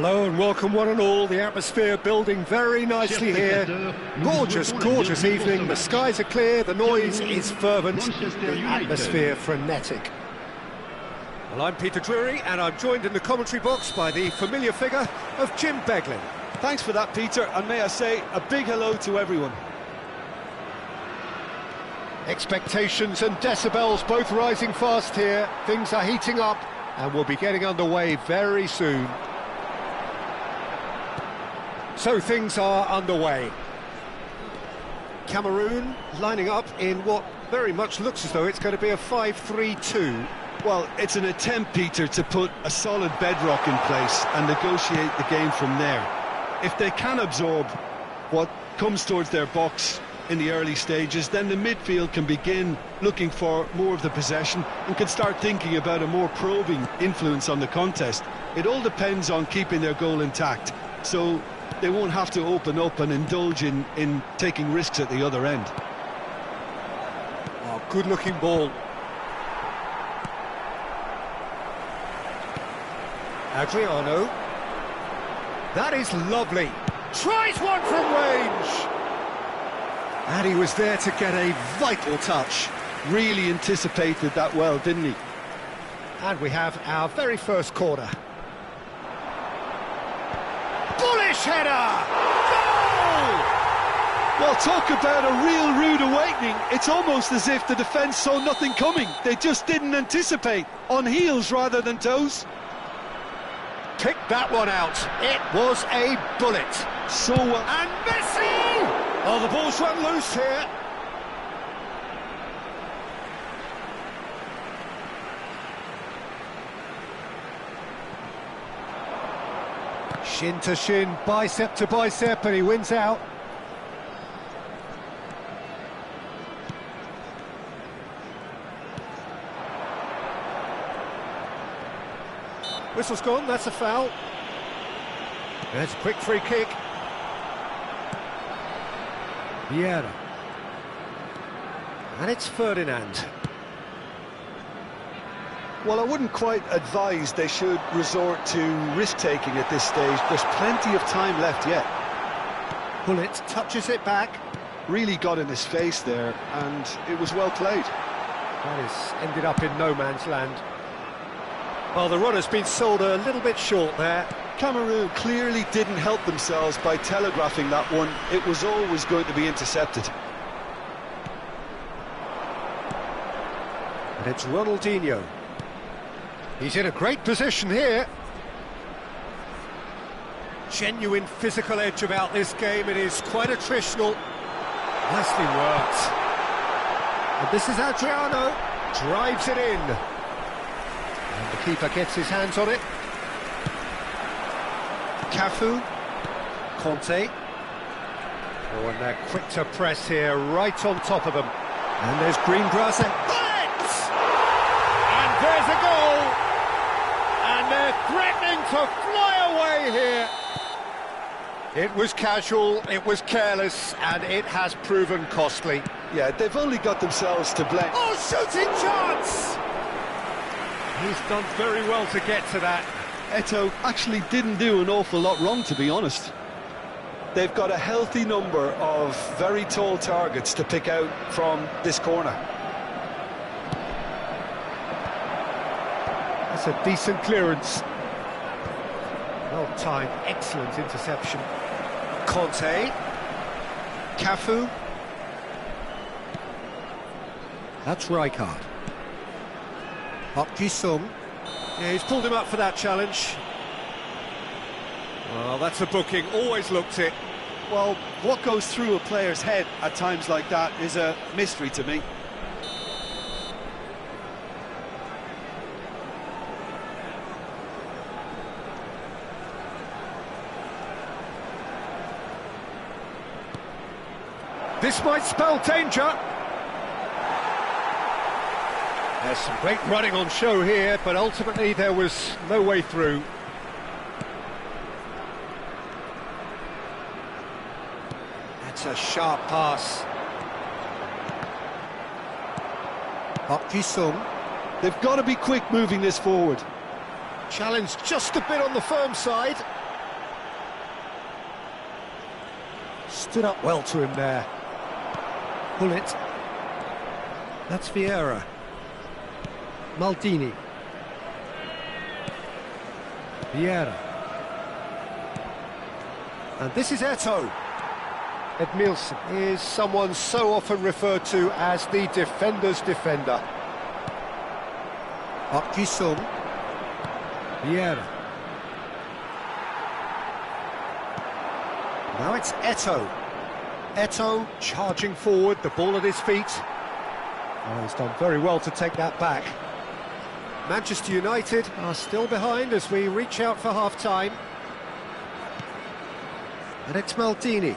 Hello and welcome one and all. The atmosphere building very nicely here. Gorgeous, gorgeous evening. The skies are clear, the noise is fervent, the atmosphere frenetic. Well, I'm Peter Drury and I'm joined in the commentary box by the familiar figure of Jim Beglin. Thanks for that, Peter, and may I say a big hello to everyone. Expectations and decibels both rising fast here. Things are heating up and we'll be getting underway very soon. So things are underway. Cameroon lining up in what very much looks as though it's going to be a 5-3-2. Well, it's an attempt, Peter, to put a solid bedrock in place and negotiate the game from there. If they can absorb what comes towards their box in the early stages, then the midfield can begin looking for more of the possession and can start thinking about a more probing influence on the contest. It all depends on keeping their goal intact, so they won't have to open up and indulge in taking risks at the other end. Oh, good-looking ball. Adriano. That is lovely. Tries one from range. And he was there to get a vital touch. Really anticipated that well, didn't he? And we have our very first corner. Bullish header! Goal! Well, talk about a real rude awakening. It's almost as if the defence saw nothing coming. They just didn't anticipate. On heels rather than toes. Picked that one out. It was a bullet. So well. And Messi! Oh, the ball's run loose here. Shin to shin, bicep to bicep, and he wins out. Whistle's gone, that's a foul. There's a quick free kick. Vieira. And it's Ferdinand. Well, I wouldn't quite advise they should resort to risk-taking at this stage. There's plenty of time left yet. Bullet touches it back. Really got in his face there, and it was well played. That has ended up in no man's land. Well, the run has been sold a little bit short there. Cameroon clearly didn't help themselves by telegraphing that one. It was always going to be intercepted. And it's Ronaldinho. He's in a great position here. Genuine physical edge about this game. It is quite attritional. Nicely worked. And this is Adriano. Drives it in. And the keeper gets his hands on it. Cafu. Conte. Oh, and they're quick to press here, right on top of them. And there's green grass. And there's a goal. And they're threatening to fly away here. It was casual, it was careless, and it has proven costly. Yeah, they've only got themselves to blame. Oh, shooting chance! He's done very well to get to that. Eto'o actually didn't do an awful lot wrong, to be honest. They've got a healthy number of very tall targets to pick out from this corner. That's a decent clearance. Well timed, excellent interception. Conte. Cafu. That's Rijkaard. Park Ji-sung. Yeah, he's pulled him up for that challenge. Well, that's a booking, always looked it. Well, what goes through a player's head at times like that is a mystery to me. This might spell danger. There's some great running on show here, but ultimately there was no way through. That's a sharp pass. Park Ji-sung. They've got to be quick moving this forward. Challenge just a bit on the firm side. Stood up well to him there. Pull it. That's Vieira. Maldini. Vieira. And this is Eto'o. Edmilson is someone so often referred to as the defender's defender. Park Ji-sung. Vieira. Now it's Eto'o. Eto'o charging forward, the ball at his feet. Oh, he's done very well to take that back. Manchester United are still behind as we reach out for half-time. And it's Maldini.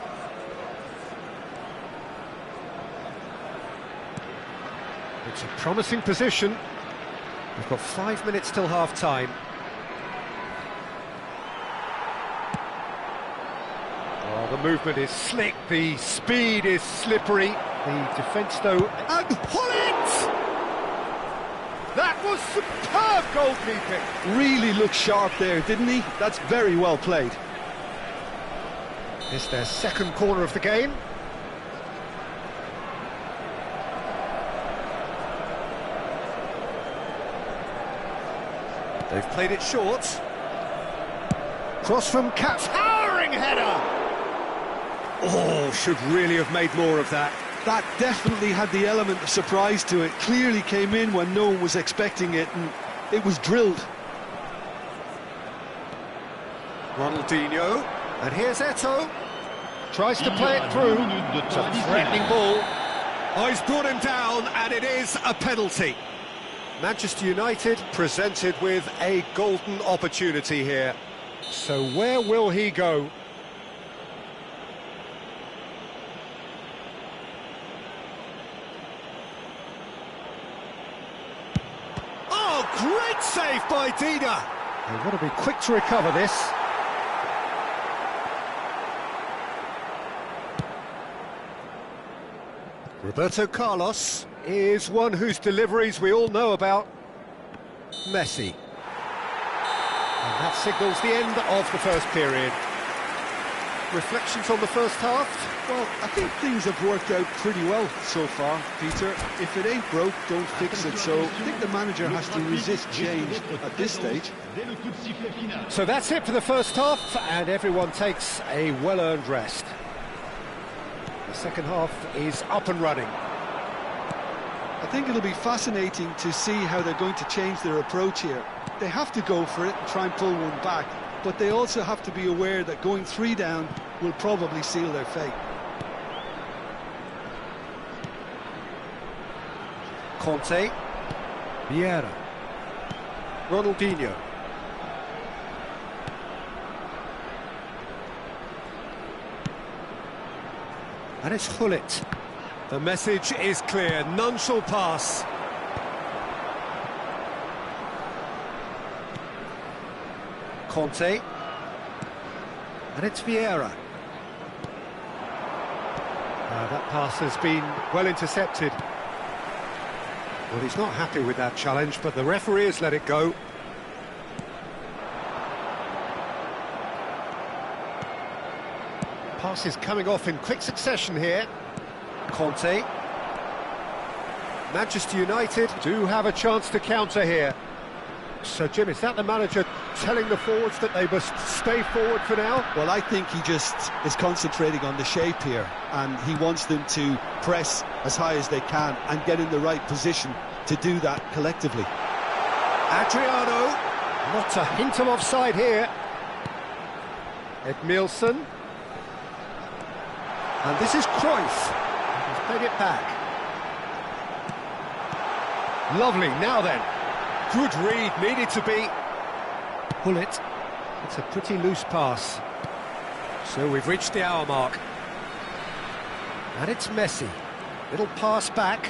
It's a promising position. We've got 5 minutes till half-time. Oh, the movement is slick, the speed is slippery. The defence, though, and pull it! That was superb goalkeeping. Really looked sharp there, didn't he? That's very well played. It's their second corner of the game. They've played it short. Cross from Kt, towering header! Oh, should really have made more of that. That definitely had the element of surprise to it. Clearly came in when no one was expecting it, and it was drilled. Ronaldinho, and here's Eto'o. Tries to play it through. It's a threatening ball. Oh, he's brought him down, and it is a penalty. Manchester United presented with a golden opportunity here. So where will he go? Oh, great save by Dida. They've got to be quick to recover this. Roberto Carlos is one whose deliveries we all know about. Messi. And that signals the end of the first period. Reflections on the first half? Well, I think things have worked out pretty well so far, Peter. If it ain't broke, don't fix it. So I think the manager has to resist change at this stage. So that's it for the first half, and everyone takes a well-earned rest. The second half is up and running. I think it'll be fascinating to see how they're going to change their approach here. They have to go for it and try and pull one back, but they also have to be aware that going 3 down will probably seal their fate. Conte. Vieira. Ronaldinho. And it's Gullit. The message is clear, none shall pass. Conte. And it's Vieira. That pass has been well intercepted. Well, he's not happy with that challenge, but the referee has let it go. Pass is coming off in quick succession here. Conte. Manchester United do have a chance to counter here. So, Jim, is that the manager telling the forwards that they must stay forward for now? Well, I think he just is concentrating on the shape here, and he wants them to press as high as they can and get in the right position to do that collectively. Adriano, not a hint of offside here. Edmilson. And this is Cruyff. He's played it back. Lovely, now then. Good read, needed to be. Pull it. It's a pretty loose pass. So we've reached the hour mark. And it's Messi. Little pass back.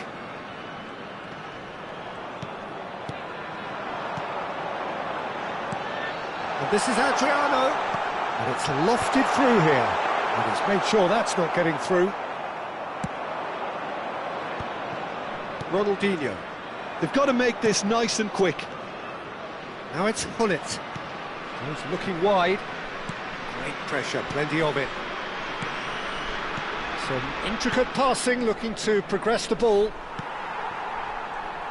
And this is Adriano. And it's lofted through here. And he's made sure that's not getting through. Ronaldinho. They've got to make this nice and quick. Now it's Gullit. He's looking wide. Great pressure, plenty of it. Some intricate passing, looking to progress the ball.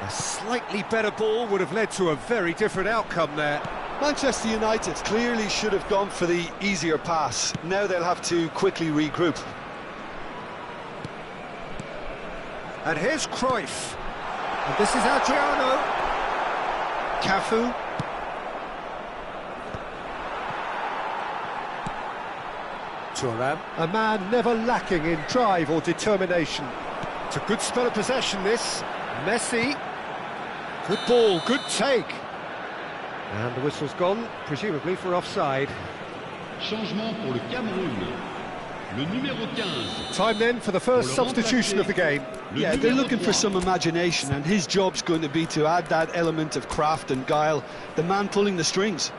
A slightly better ball would have led to a very different outcome there. Manchester United clearly should have gone for the easier pass. Now they'll have to quickly regroup. And here's Cruyff. And this is Adriano. Cafu. Thuram, a man never lacking in drive or determination. It's a good spell of possession, this. Messi. Good ball, good take. And the whistle's gone, presumably for offside. Changement pour le Cameroun. Le numéro 15. Time then for the first substitution of the game. Yeah, they're looking for some imagination, and his job's going to be to add that element of craft and guile, the man pulling the strings.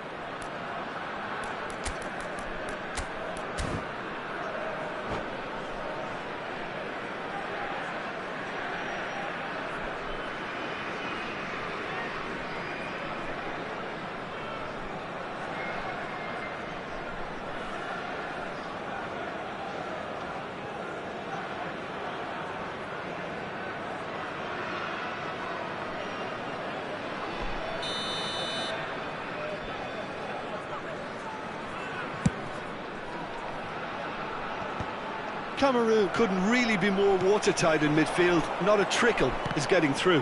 Cameroon couldn't really be more watertight in midfield. Not a trickle is getting through.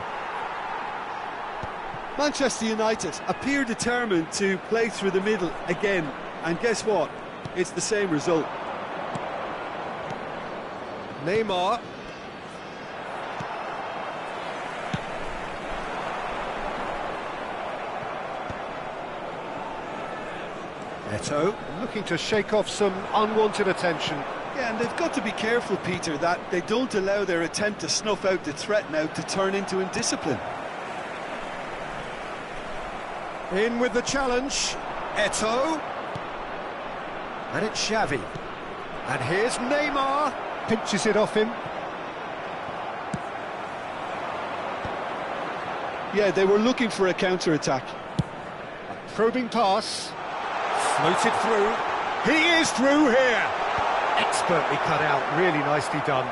Manchester United appear determined to play through the middle again, and guess what? It's the same result. Neymar. Eto'o looking to shake off some unwanted attention. Yeah, and they've got to be careful, Peter, that they don't allow their attempt to snuff out the threat now to turn into indiscipline. In with the challenge, Eto'o. And it's Xavi. And here's Neymar. Pinches it off him. Yeah, they were looking for a counter-attack. A probing pass. Floated through. He is through here. Expertly cut out, really nicely done.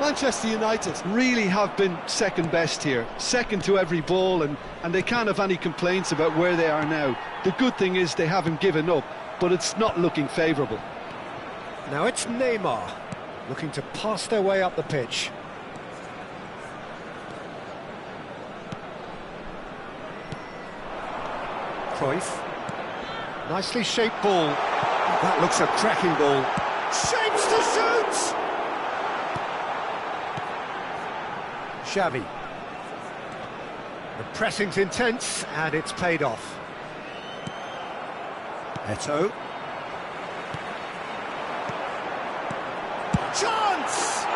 Manchester United really have been second best here, second to every ball, and they can't have any complaints about where they are now. The good thing is they haven't given up, but it's not looking favourable. Now it's Neymar, looking to pass their way up the pitch. Cruyff. Nicely shaped ball. That looks a cracking ball. Shapes to shoot! Xavi. The pressing's intense, and it's paid off. Eto'o. Chance!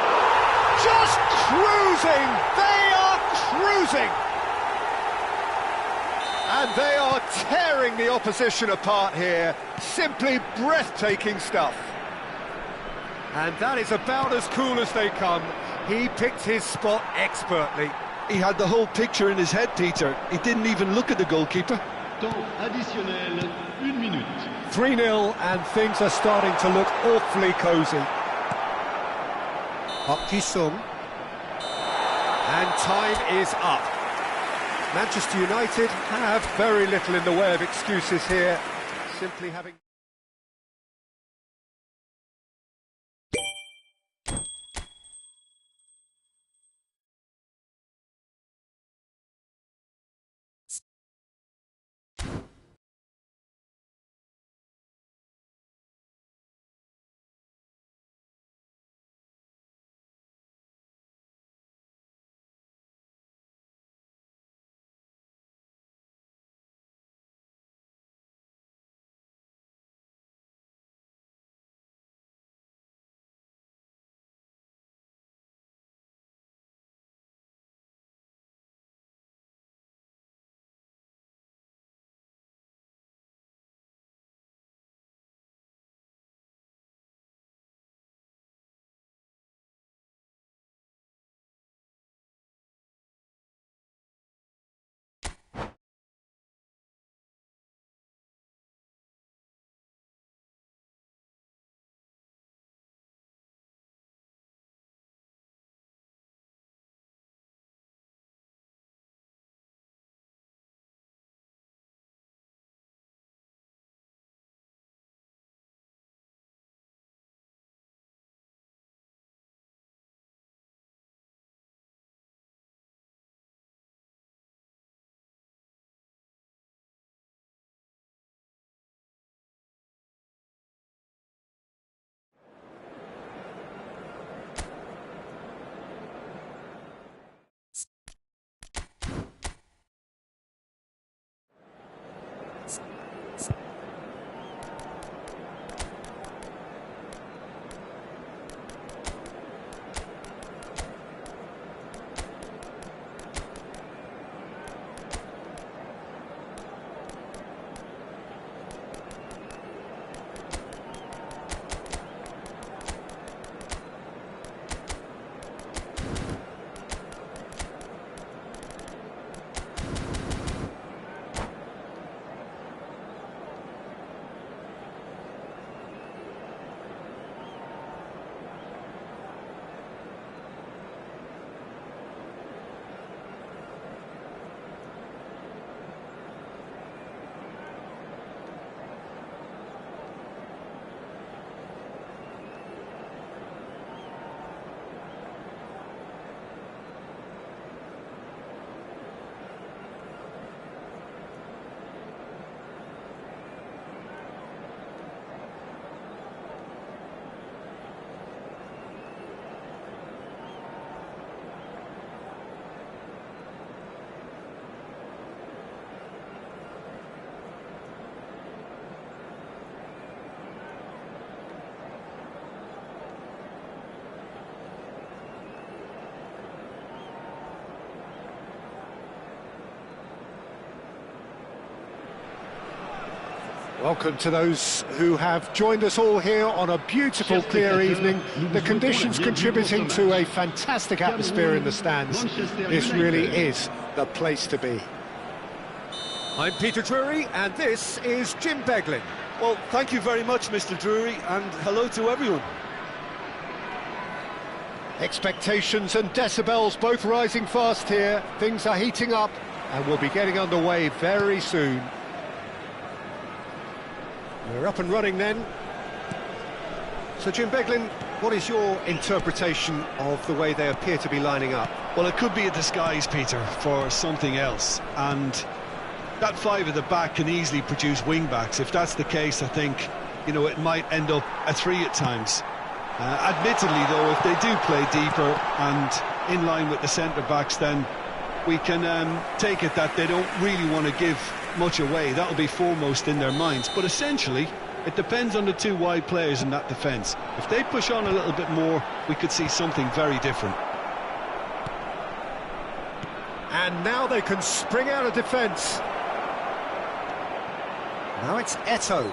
Just cruising! They are cruising! And they are tearing the opposition apart here. Simply breathtaking stuff. And that is about as cool as they come. He picked his spot expertly. He had the whole picture in his head, Peter. He didn't even look at the goalkeeper. Temps additionnel, 1 minute. 3-0, and things are starting to look awfully cosy. Park Ji-sung. And time is up. Manchester United have very little in the way of excuses here, simply having... Welcome to those who have joined us all here on a beautiful, clear evening. The conditions contributing to a fantastic atmosphere in the stands. This really is the place to be. I'm Peter Drury, and this is Jim Beglin. Well, thank you very much, Mr. Drury, and hello to everyone. Expectations and decibels both rising fast here. Things are heating up, and we'll be getting underway very soon. We're up and running then. So, Jim Beglin, what is your interpretation of the way they appear to be lining up? Well, it could be a disguise, Peter, for something else, and that five at the back can easily produce wing-backs. If that's the case, I think, you know, it might end up a three at times. Admittedly, though, if they do play deeper and in line with the centre-backs, then we can take it that they don't really want to give much away. That'll be foremost in their minds. But essentially, it depends on the two wide players in that defence. If they push on a little bit more, we could see something very different. And now they can spring out of defence. Now it's Eto'o.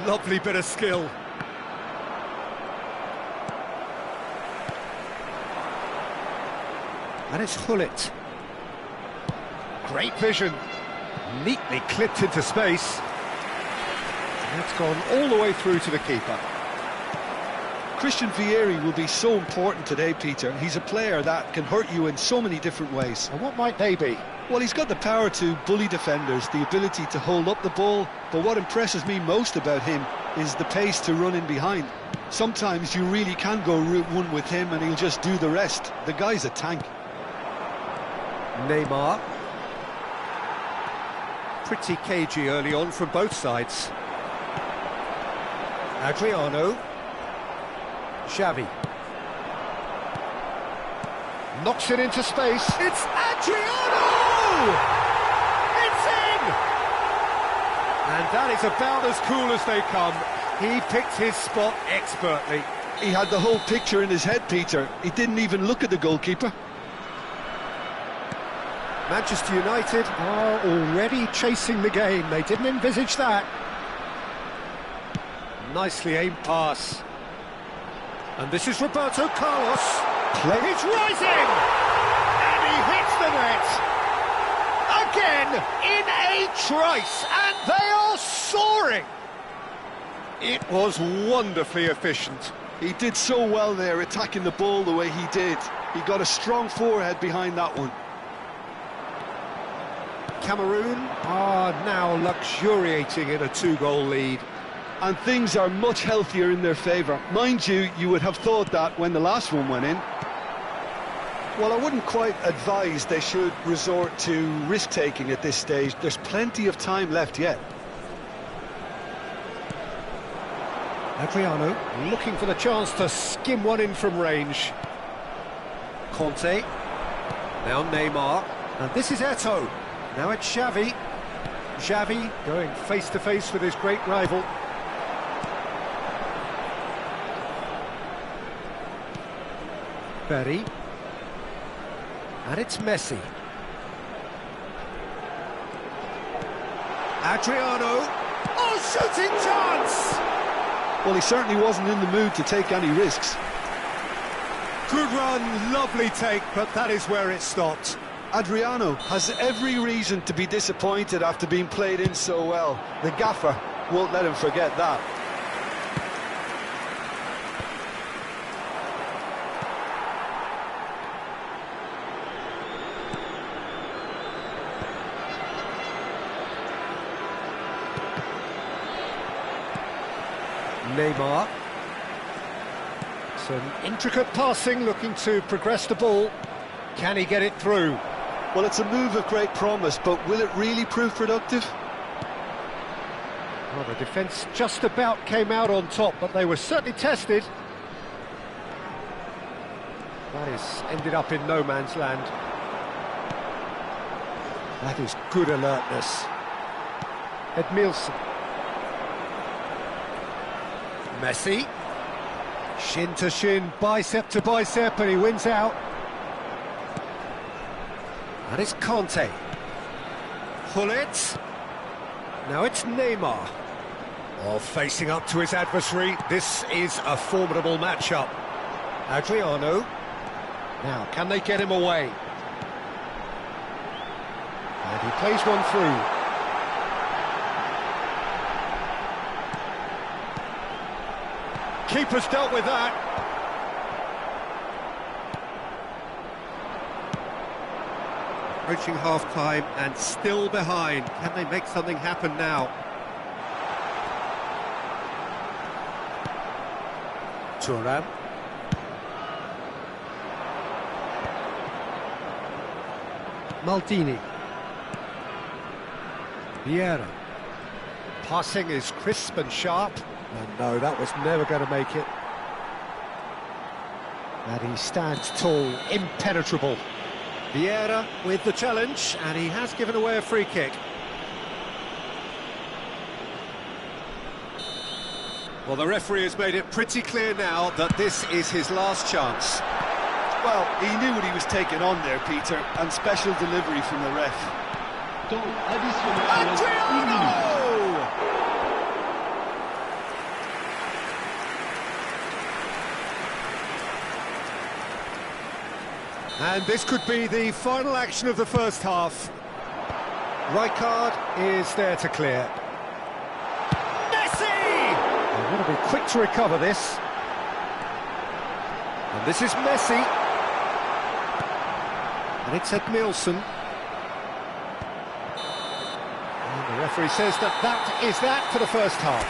Lovely bit of skill. And it's Hullet. Great vision. Neatly clipped into space. That's gone all the way through to the keeper. Christian Vieri will be so important today, Peter. He's a player that can hurt you in so many different ways. And what might they be? Well, he's got the power to bully defenders, the ability to hold up the ball, but what impresses me most about him is the pace to run in behind. Sometimes you really can go route one with him and he'll just do the rest. The guy's a tank. Neymar. Pretty cagey early on from both sides. Adriano. Xavi. Knocks it into space. It's Adriano! It's in! And that is about as cool as they come. He picked his spot expertly. He had the whole picture in his head, Peter. He didn't even look at the goalkeeper. Manchester United are already chasing the game. They didn't envisage that. Nicely aimed pass. And this is Roberto Carlos. It's rising! And he hits the net! Again, in a trice, and they are soaring! It was wonderfully efficient. He did so well there, attacking the ball the way he did. He got a strong forehead behind that one. Cameroon are now luxuriating in a two-goal lead. And things are much healthier in their favour. Mind you, you would have thought that when the last one went in. Well, I wouldn't quite advise they should resort to risk-taking at this stage. There's plenty of time left yet. Adriano looking for the chance to skim one in from range. Conte. Now Neymar. And this is Eto'o. Now it's Xavi. Xavi going face-to-face with his great rival. Berry. And it's Messi. Adriano. Oh, shooting chance! Well, he certainly wasn't in the mood to take any risks. Good run, lovely take, but that is where it stopped. Adriano has every reason to be disappointed after being played in so well. The gaffer won't let him forget that. Neymar. Some intricate passing, looking to progress the ball. Can he get it through? Well, it's a move of great promise, but will it really prove productive? Well, the defence just about came out on top, but they were certainly tested. That is ended up in no man's land. That is good alertness. Edmilson. Messi. Shin to shin, bicep to bicep, and he wins out. And it's Conte. Hullet. Now it's Neymar. Oh, facing up to his adversary. This is a formidable matchup. Adriano. Now, can they get him away? And he plays one through. Keeper's dealt with that. Approaching half-time and still behind. Can they make something happen now? Thuram. Maldini. Vieira. Passing is crisp and sharp. And no, that was never going to make it. And he stands tall, impenetrable. Vieira with the challenge, and he has given away a free kick. Well, the referee has made it pretty clear now that this is his last chance. Well, he knew what he was taking on there, Peter, and special delivery from the ref. Temps additionnel. 1 minute. And this could be the final action of the first half. Rijkaard is there to clear. Messi! They want to be quick to recover this. And this is Messi. And it's Edmilson. And the referee says that is that for the first half.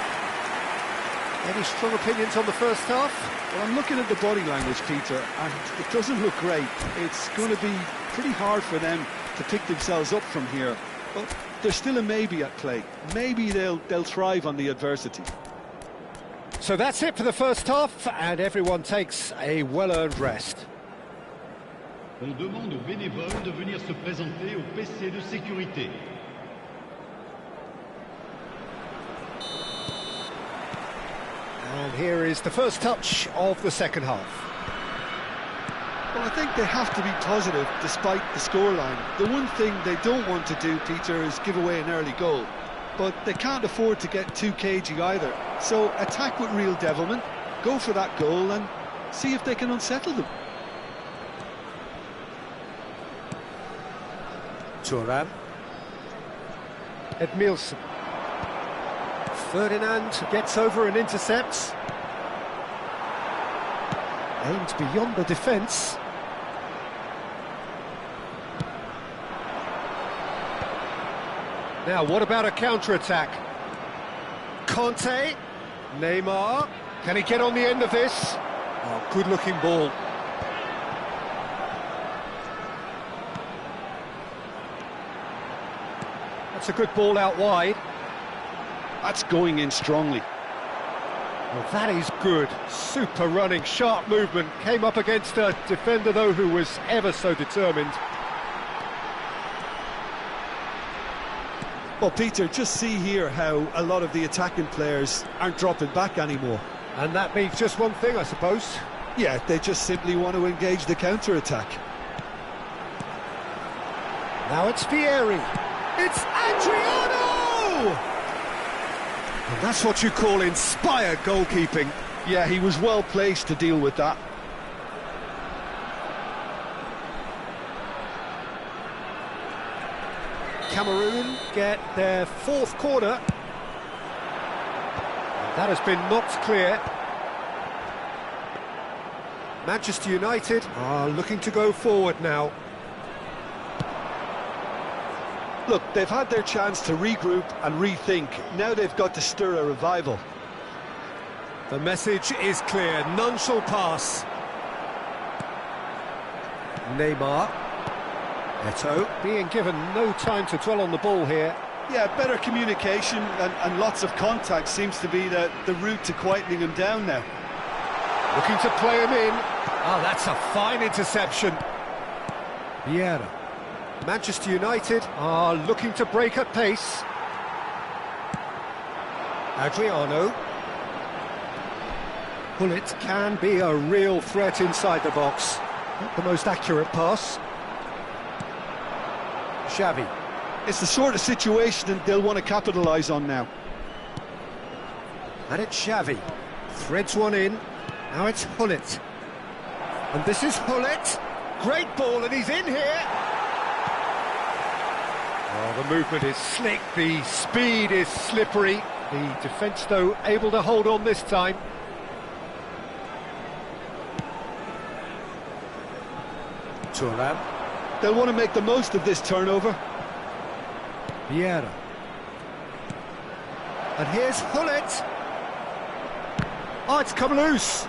Any strong opinions on the first half? Well, I'm looking at the body language, Peter, and it doesn't look great. It's going to be pretty hard for them to pick themselves up from here. But there's still a maybe at play. Maybe they'll thrive on the adversity. So that's it for the first half, and everyone takes a well-earned rest. On demande aux bénévoles de venir se présenter au PC de sécurité. And here is the first touch of the second half. Well, I think they have to be positive despite the scoreline. The one thing they don't want to do, Peter, is give away an early goal. But they can't afford to get too cagey either. So attack with real devilment, go for that goal and see if they can unsettle them. Thuram. Edmilson. Ferdinand gets over and intercepts. Aimed beyond the defence. Now, what about a counter-attack? Conte. Neymar. Can he get on the end of this? Oh, good-looking ball. That's a good ball out wide. That's going in strongly. Well, that is good. Super running, sharp movement. Came up against a defender, though, who was ever so determined. Well, Peter, just see here how a lot of the attacking players aren't dropping back anymore. And that means just one thing, I suppose. Yeah, they just simply want to engage the counter-attack. Now it's Vieri. It's Adriano! And that's what you call inspired goalkeeping. Yeah, he was well placed to deal with that. Cameroon get their fourth corner. And that has been knocked clear. Manchester United are looking to go forward now. Look, they've had their chance to regroup and rethink. Now they've got to stir a revival. The message is clear. None shall pass. Neymar. Eto'o being given no time to dwell on the ball here. Yeah, better communication and lots of contact seems to be the route to quietening him down now. Looking to play him in. Oh, that's a fine interception. Vieira. Manchester United are looking to break at pace. Adriano. Bullet can be a real threat inside the box. Not the most accurate pass. Xavi. It's the sort of situation that they'll want to capitalise on now. And it's Xavi. Threads one in. Now it's Hullet. And this is Hullet. Great ball, and he's in here. Oh, the movement is slick, the speed is slippery. The defence, though, able to hold on this time. Thuram. They'll want to make the most of this turnover. Vieira. And here's Hullet. Oh, it's come loose.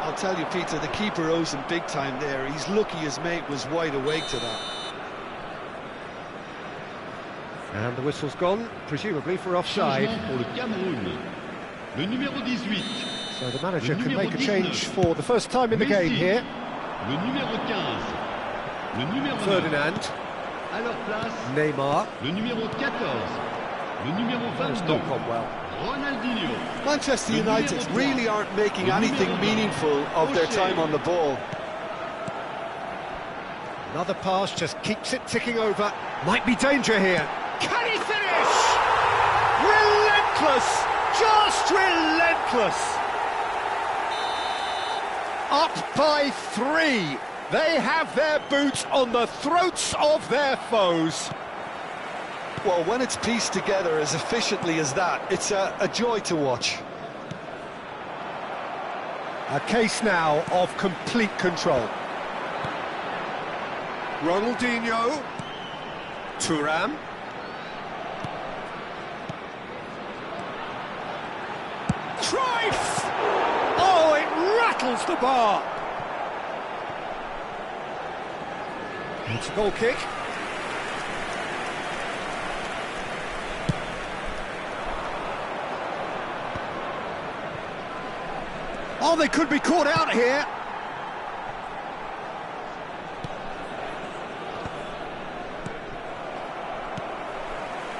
I'll tell you, Peter, the keeper owes him big time there. He's lucky his mate was wide awake to that. And the whistle's gone, presumably for offside. Changement pour le Cameroun. Le numéro 18. So the manager can make a change for the first time in the game here. Le numéro 15. Le numéro 9. Ferdinand. À leur place, Neymar. le numéro 14. Le numéro That's 22. not gone well. Ronaldinho. Manchester United really aren't making anything meaningful of their time on the ball. Another pass just keeps it ticking over. Might be danger here. Can he finish? Relentless! Just relentless! Up by 3. They have their boots on the throats of their foes. Well, when it's pieced together as efficiently as that, it's a joy to watch. A case now of complete control. Ronaldinho. Thuram. Trife! Oh, it rattles the bar. It's a goal kick. Oh, they could be caught out here.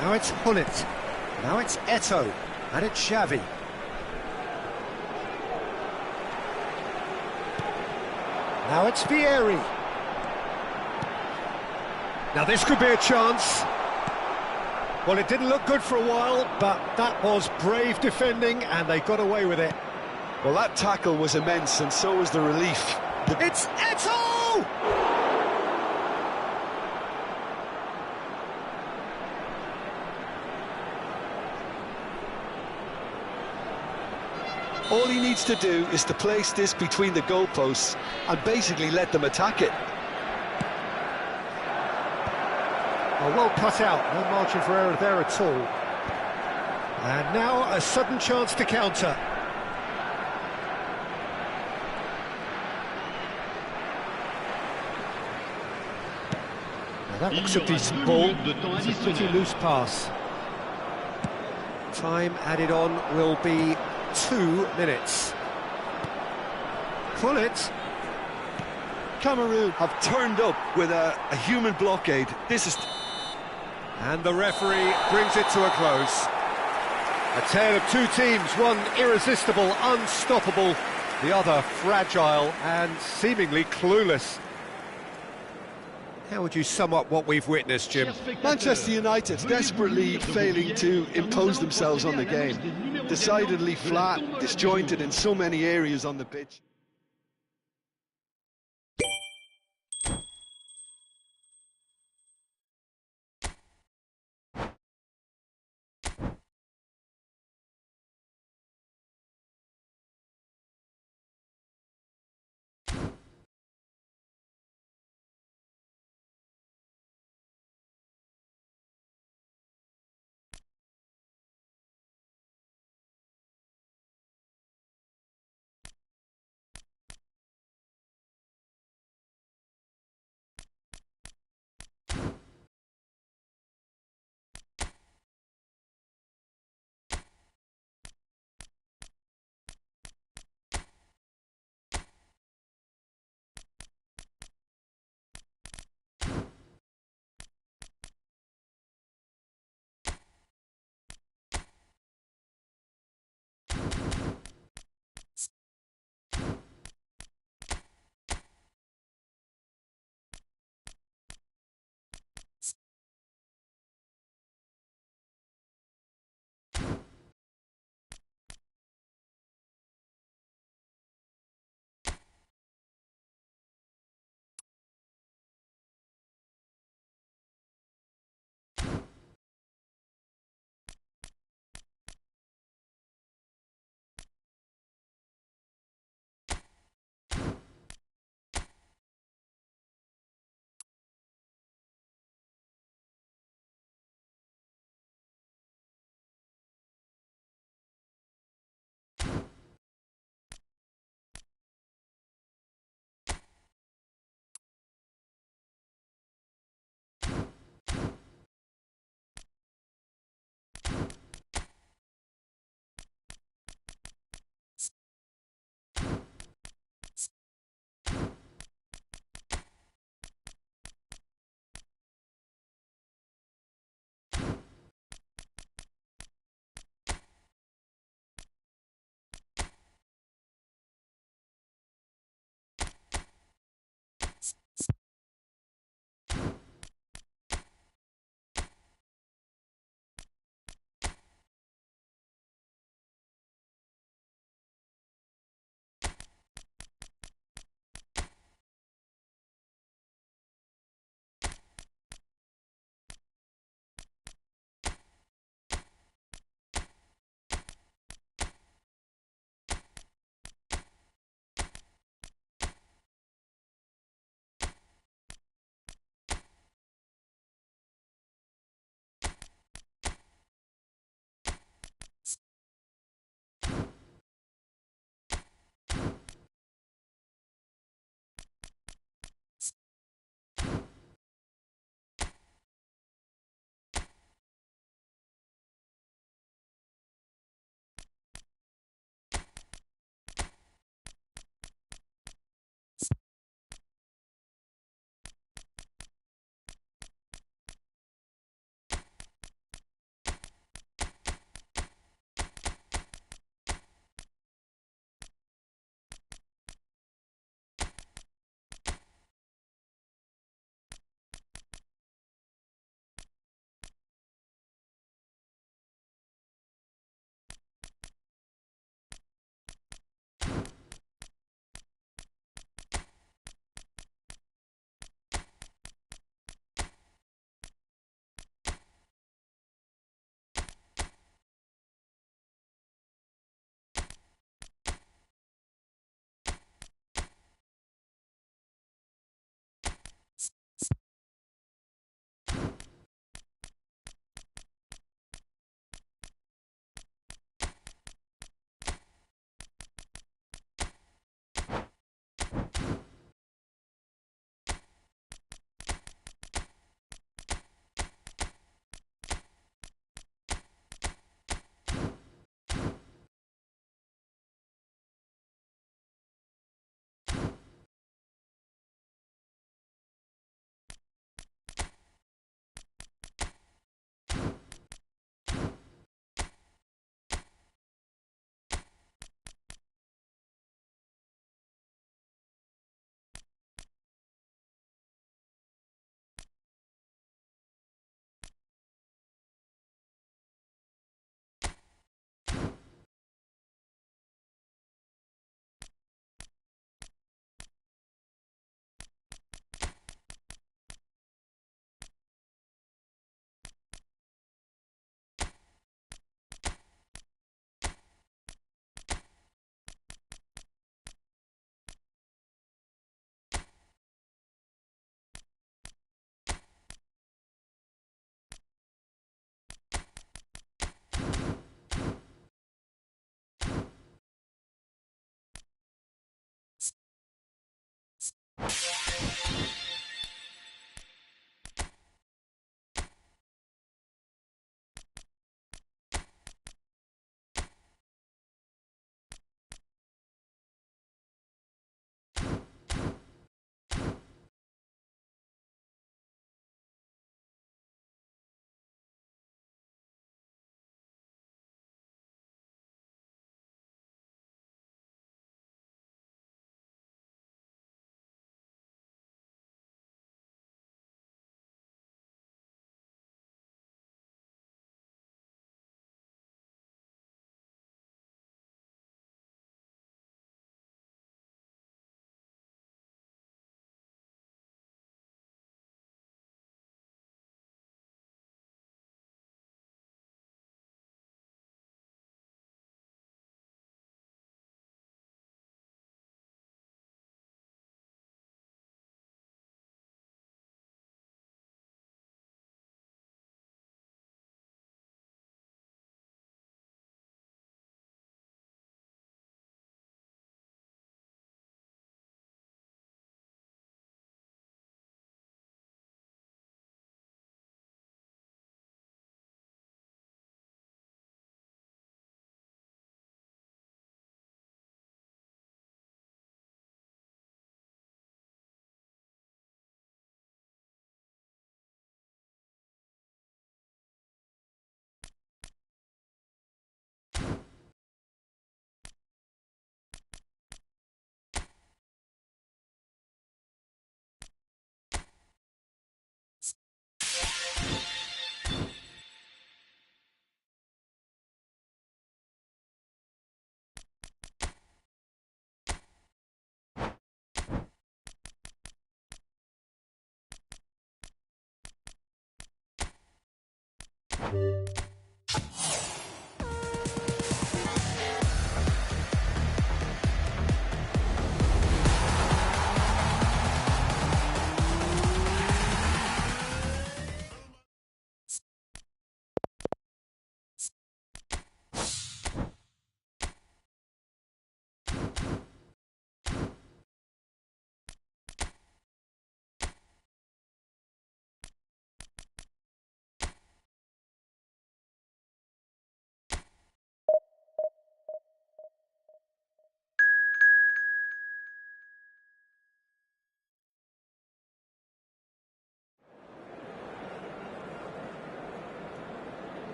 Now it's Hullet. Now it's Eto'o. And it's Xavi. Now it's Vieri. Now this could be a chance. Well, it didn't look good for a while, but that was brave defending, and they got away with it. Well, that tackle was immense, and so was the relief. It's Eto'o! All he needs to do is to place this between the goalposts and basically let them attack it. Oh, well cut out, no margin for error there at all. And now a sudden chance to counter. Now that looks a decent ball. It's a pretty loose pass. Time added on will be 2 minutes. Hullet. Cameroon have turned up with a human blockade. This is... And the referee brings it to a close. A tale of two teams, one irresistible, unstoppable, the other fragile and seemingly clueless. How would you sum up what we've witnessed, Jim? Manchester United desperately failing to impose themselves on the game. Decidedly flat, disjointed in so many areas on the pitch.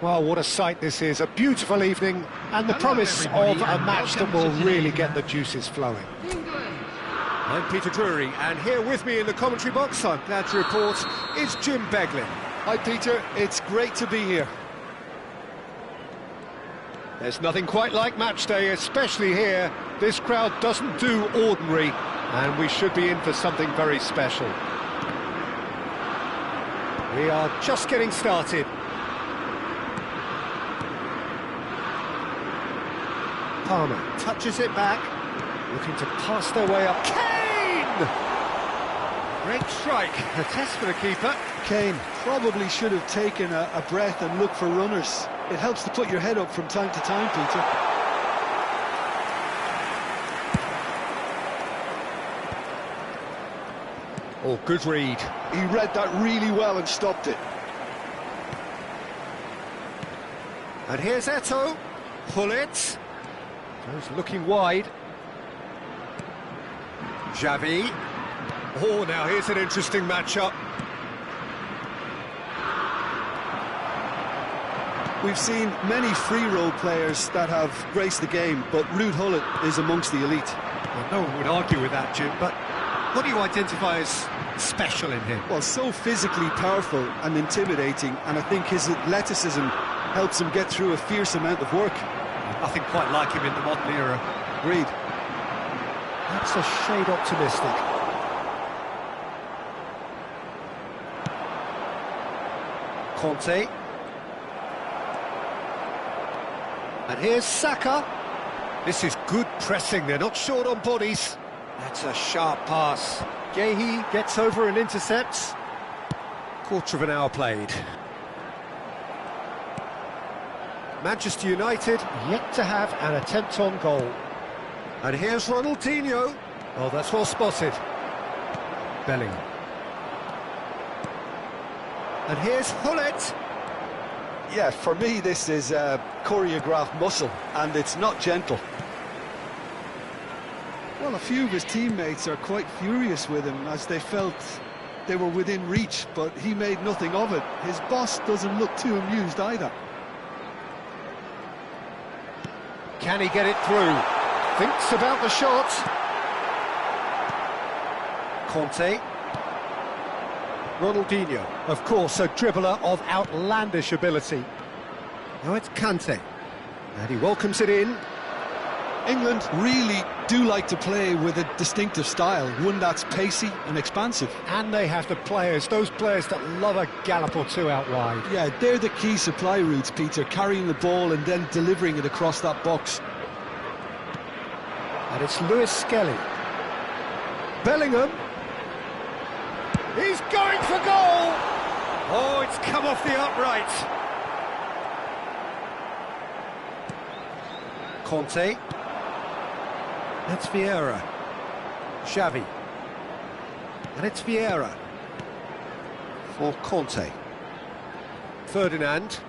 Well, what a sight this is. A beautiful evening and the promise of a match that will really get the juices flowing. I'm Peter Drury, and here with me in the commentary box, I'm glad to report, is Jim Beglin. Hi Peter, it's great to be here. There's nothing quite like match day, especially here. This crowd doesn't do ordinary, and we should be in for something very special. We are just getting started. Palmer touches it back, looking to pass their way up. Kane! Great strike, a test for the keeper. Kane probably should have taken a breath and looked for runners. It helps to put your head up from time to time, Peter. Oh, good read. He read that really well and stopped it. And here's Eto'o. Pull it. Goes looking wide. Xavi. Oh, now here's an interesting matchup. We've seen many free role players that have graced the game, but Ruud Gullit is amongst the elite. Well, no one would argue with that, Jim, but what do you identify as special in him? Well, so physically powerful and intimidating, and I think his athleticism helps him get through a fierce amount of work. Nothing quite like him in the modern era. Agreed. That's a shade optimistic. Conte. And here's Saka. This is good pressing, they're not short on bodies. That's a sharp pass. Gehi gets over and intercepts. Quarter of an hour played. Manchester United yet to have an attempt on goal. And here's Ronaldinho. Oh, that's well spotted. Bellingham. And here's Gullit. Yeah, for me this is choreographed muscle, and it's not gentle. Well, a few of his teammates are quite furious with him as they felt they were within reach, but he made nothing of it. His boss doesn't look too amused either. Can he get it through? Thinks about the shot. Conte. Ronaldinho, of course, a dribbler of outlandish ability. Now it's Kante, and he welcomes it in. England really do like to play with a distinctive style, one that's pacey and expansive. And they have the players, those players that love a gallop or two out wide. Yeah, they're the key supply routes, Peter, carrying the ball and then delivering it across that box. And it's Lewis Skelly. Bellingham. He's going for goal! Oh, it's come off the upright. Conte. That's Vieira. Xavi. And it's Vieira. For Conte. Ferdinand.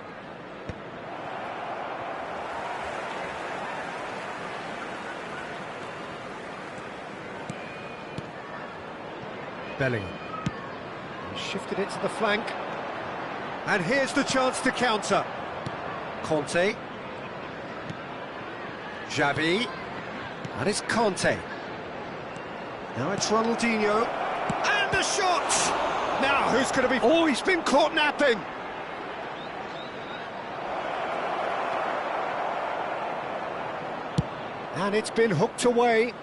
Bellingham. Shifted it to the flank. And here's the chance to counter. Conte. Xavi. And it's Conte. Now it's Ronaldinho. And the shot! Now who's going to be... Oh, he's been caught napping! And it's been hooked away.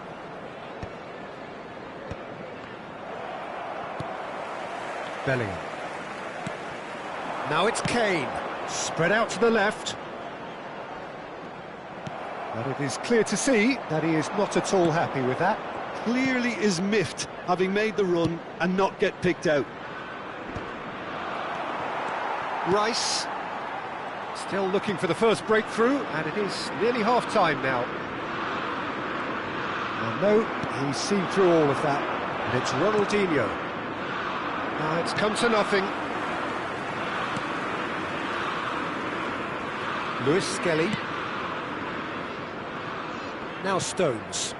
Bellingham. Now it's Kane. Spread out to the left. But it is clear to see that he is not at all happy with that. Clearly is miffed, having made the run and not get picked out. Rice. Still looking for the first breakthrough, and it is nearly half-time now. And no, he's seen through all of that. And it's Ronaldinho. Now it's come to nothing. Lewis Skelly. Now Stones.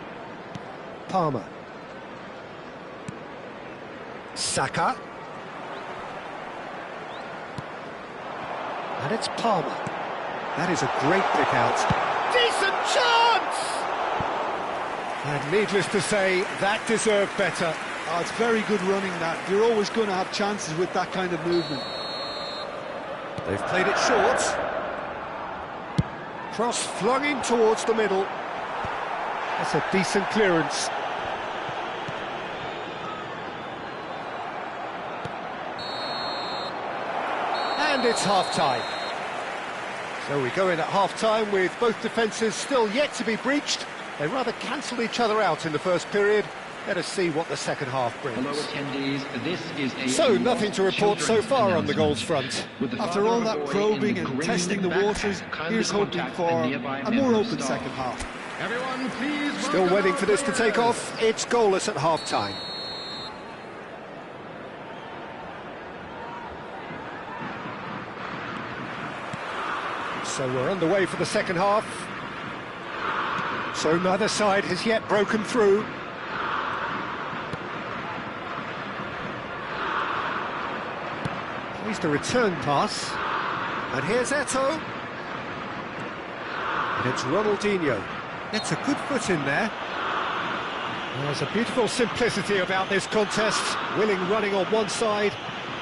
Palmer. Saka. And it's Palmer. That is a great pick out. Decent chance! And needless to say, that deserved better. Oh, it's very good running that. You're always going to have chances with that kind of movement. They've played it short. Cross flung in towards the middle. That's a decent clearance. And it's half-time. So we go in at half-time with both defences still yet to be breached. They rather cancelled each other out in the first period. Let us see what the second half brings. Hello attendees, this is So nothing to report so far on the goals front. After all that probing and testing the waters, here's hoping for a more open second half. Everyone, please. Still waiting for this to take off. It's goalless at half-time. So we're underway for the second half. So neither side has yet broken through. Here's the return pass. And here's Eto'o. And it's Ronaldinho. Gets a good foot in there. There's a beautiful simplicity about this contest. Willing running on one side,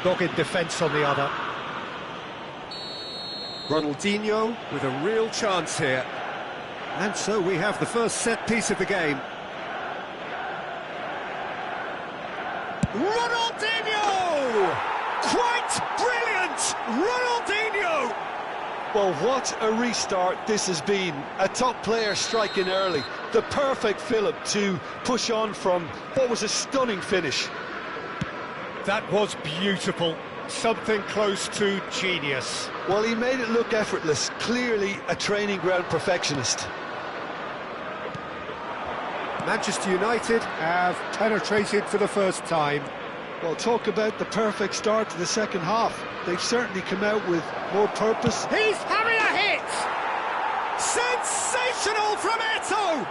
dogged defence on the other. Ronaldinho with a real chance here. And so we have the first set piece of the game. Ronaldinho! Quite brilliant! Ronaldinho! Well, what a restart this has been. A top player striking early. The perfect fillip to push on from what was a stunning finish. That was beautiful. Something close to genius. Well, he made it look effortless. Clearly a training ground perfectionist. Manchester United have penetrated for the first time. Well, talk about the perfect start to the second half. They've certainly come out with more purpose. He's having a hit! Sensational from Eto'o!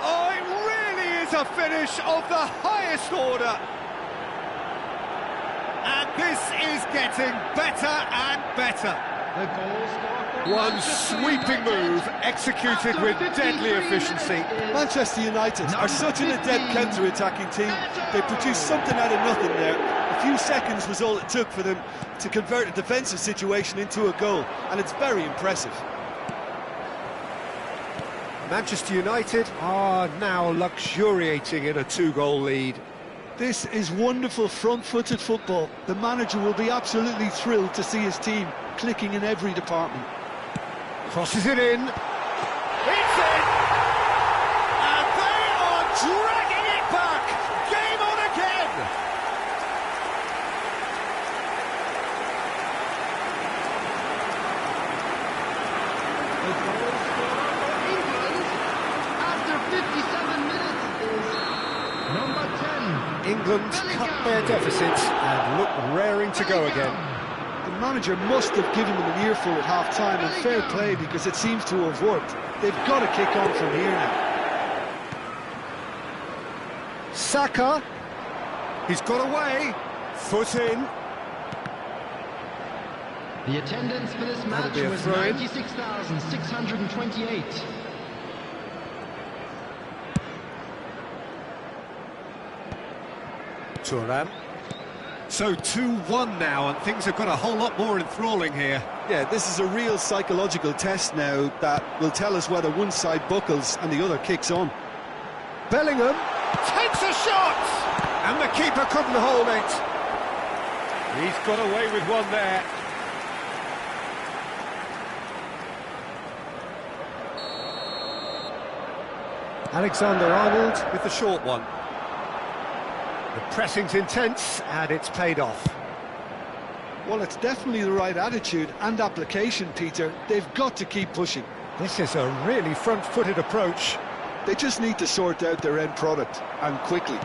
Oh, it really is a finish of the highest order. And this is getting better and better. The goal scorer for One Manchester sweeping United move executed after with 53 deadly efficiency. minutes. Manchester United are such an adept counter-attacking team. They produced something out of nothing there. A few seconds was all it took for them to convert a defensive situation into a goal, and it's very impressive. Manchester United are now luxuriating in a two-goal lead. This is wonderful front-footed football. The manager will be absolutely thrilled to see his team clicking in every department. Crosses it in. It's in! And they are dragging it back! Game on again! The goal scorer for England after 57 minutes is number 10. England cut their deficit and look raring to go again. The manager must have given them an earful at half-time, and fair play, because it seems to have worked. They've got to kick on from here now. Saka, he's got away, foot in. The attendance for this match be a was throw-in. 96,628. Thuram. So 2-1 now, and things have got a whole lot more enthralling here. Yeah, this is a real psychological test now that will tell us whether one side buckles and the other kicks on. Bellingham takes a shot! And the keeper couldn't hold it. He's got away with one there. Alexander-Arnold with the short one. The pressing's intense, and it's paid off. Well, it's definitely the right attitude and application, Peter. They've got to keep pushing. This is a really front-footed approach. They just need to sort out their end product, and quickly.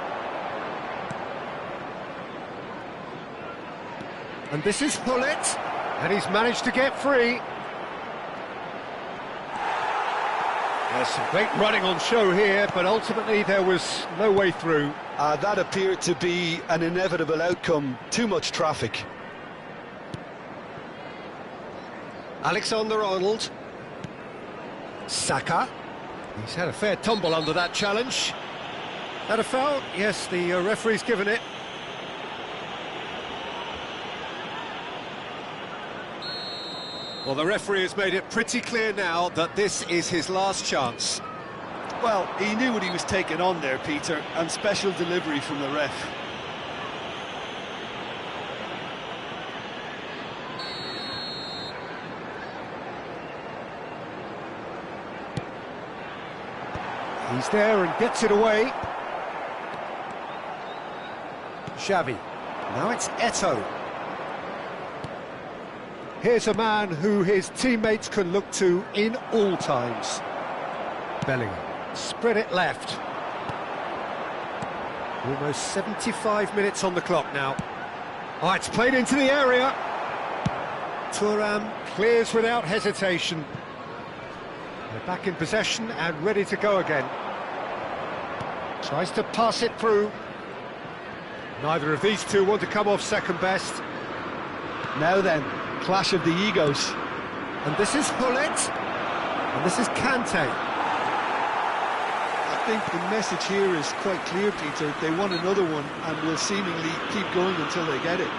And this is Hullet, and he's managed to get free. There's some great running on show here, but ultimately there was no way through. That appeared to be an inevitable outcome. Too much traffic. Alexander-Arnold. Saka. He's had a fair tumble under that challenge. Had a foul? Yes, the referee's given it. Well, the referee has made it pretty clear now that this is his last chance. Well, he knew what he was taking on there, Peter, and special delivery from the ref. He's there and gets it away. Xavi. Now it's Eto'o. Here's a man who his teammates can look to in all times. Bellingham. Spread it left. Almost 75 minutes on the clock now. Oh, it's played into the area. Thuram clears without hesitation. They're back in possession and ready to go again. Tries to pass it through. Neither of these two want to come off second best. Now then, clash of the egos. And this is Hullet. And this is Kante. I think the message here is quite clear, Peter. They want another one and will seemingly keep going until they get it.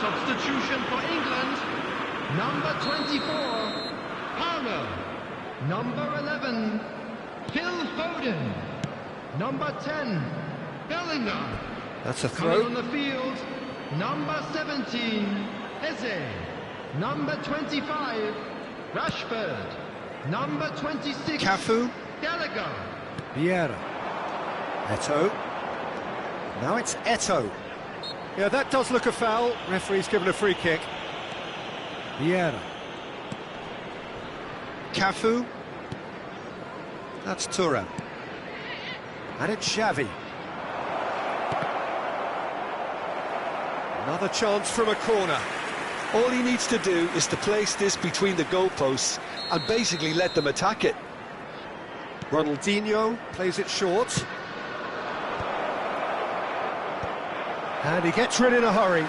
Substitution for England. Number 24, Palmer. Number 11, Phil Foden. Number 10, Bellingham. That's a Coming throw. on the field, number 17, Eze. Number 25, Rashford. Number 26, Cafu. Gallagher. Vieira. Eto'o. Now it's Eto'o. Yeah, that does look a foul. Referee's given a free kick. Vieira. Cafu. That's Thuram. And it's Xavi. Another chance from a corner. All he needs to do is to place this between the goalposts and basically let them attack it. Ronaldinho plays it short. And he gets rid in a hurry.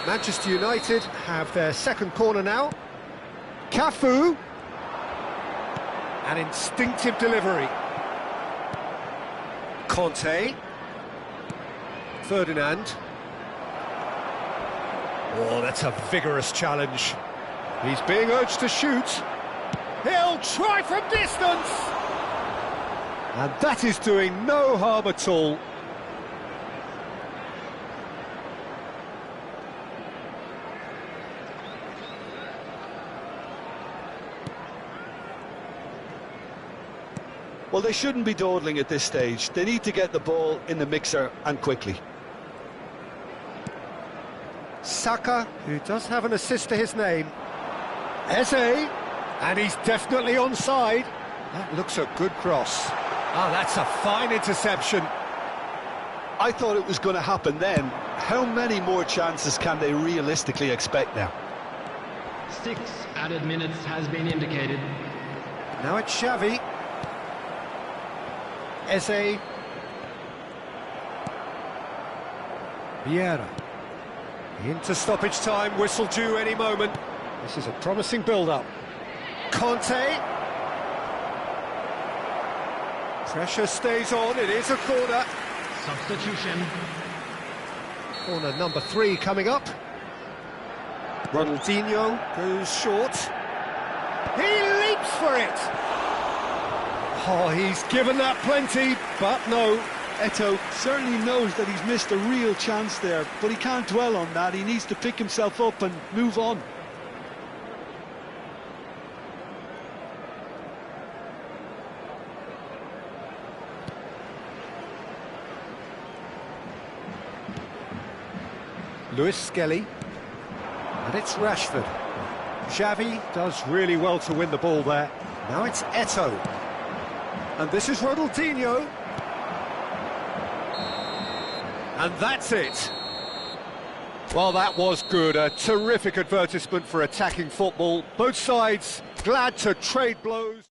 Manchester United have their second corner now. Cafu. An instinctive delivery. Conte. Ferdinand. Oh, that's a vigorous challenge. He's being urged to shoot. He'll try from distance! And that is doing no harm at all. Well, they shouldn't be dawdling at this stage. They need to get the ball in the mixer and quickly. Saka, who does have an assist to his name. Eze, and he's definitely onside. That looks a good cross. Oh, that's a fine interception. I thought it was going to happen then. How many more chances can they realistically expect now? 6 added minutes has been indicated. Now it's Xavi. Eze. Vieira. Into stoppage time, whistle due any moment. This is a promising build-up. Conte. Pressure stays on, it is a corner. Substitution. Corner number 3 coming up. Ronaldinho goes short. He leaps for it! Oh, he's given that plenty, but no. Eto'o certainly knows that he's missed a real chance there, but he can't dwell on that. He needs to pick himself up and move on. Lewis Skelly. And it's Rashford. Xavi does really well to win the ball there. Now it's Eto'o. And this is Ronaldinho. And that's it. Well, that was good. A terrific advertisement for attacking football. Both sides glad to trade blows.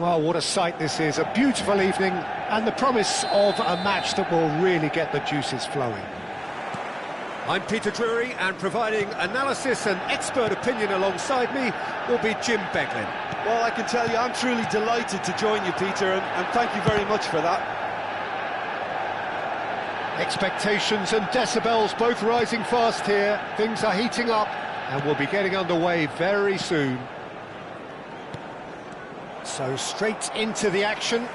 Well, what a sight this is. A beautiful evening and the promise of a match that will really get the juices flowing. I'm Peter Drury, and providing analysis and expert opinion alongside me will be Jim Beglin. Well, I can tell you I'm truly delighted to join you, Peter, and thank you very much for that. Expectations and decibels both rising fast here. Things are heating up and we'll be getting underway very soon. So straight into the action.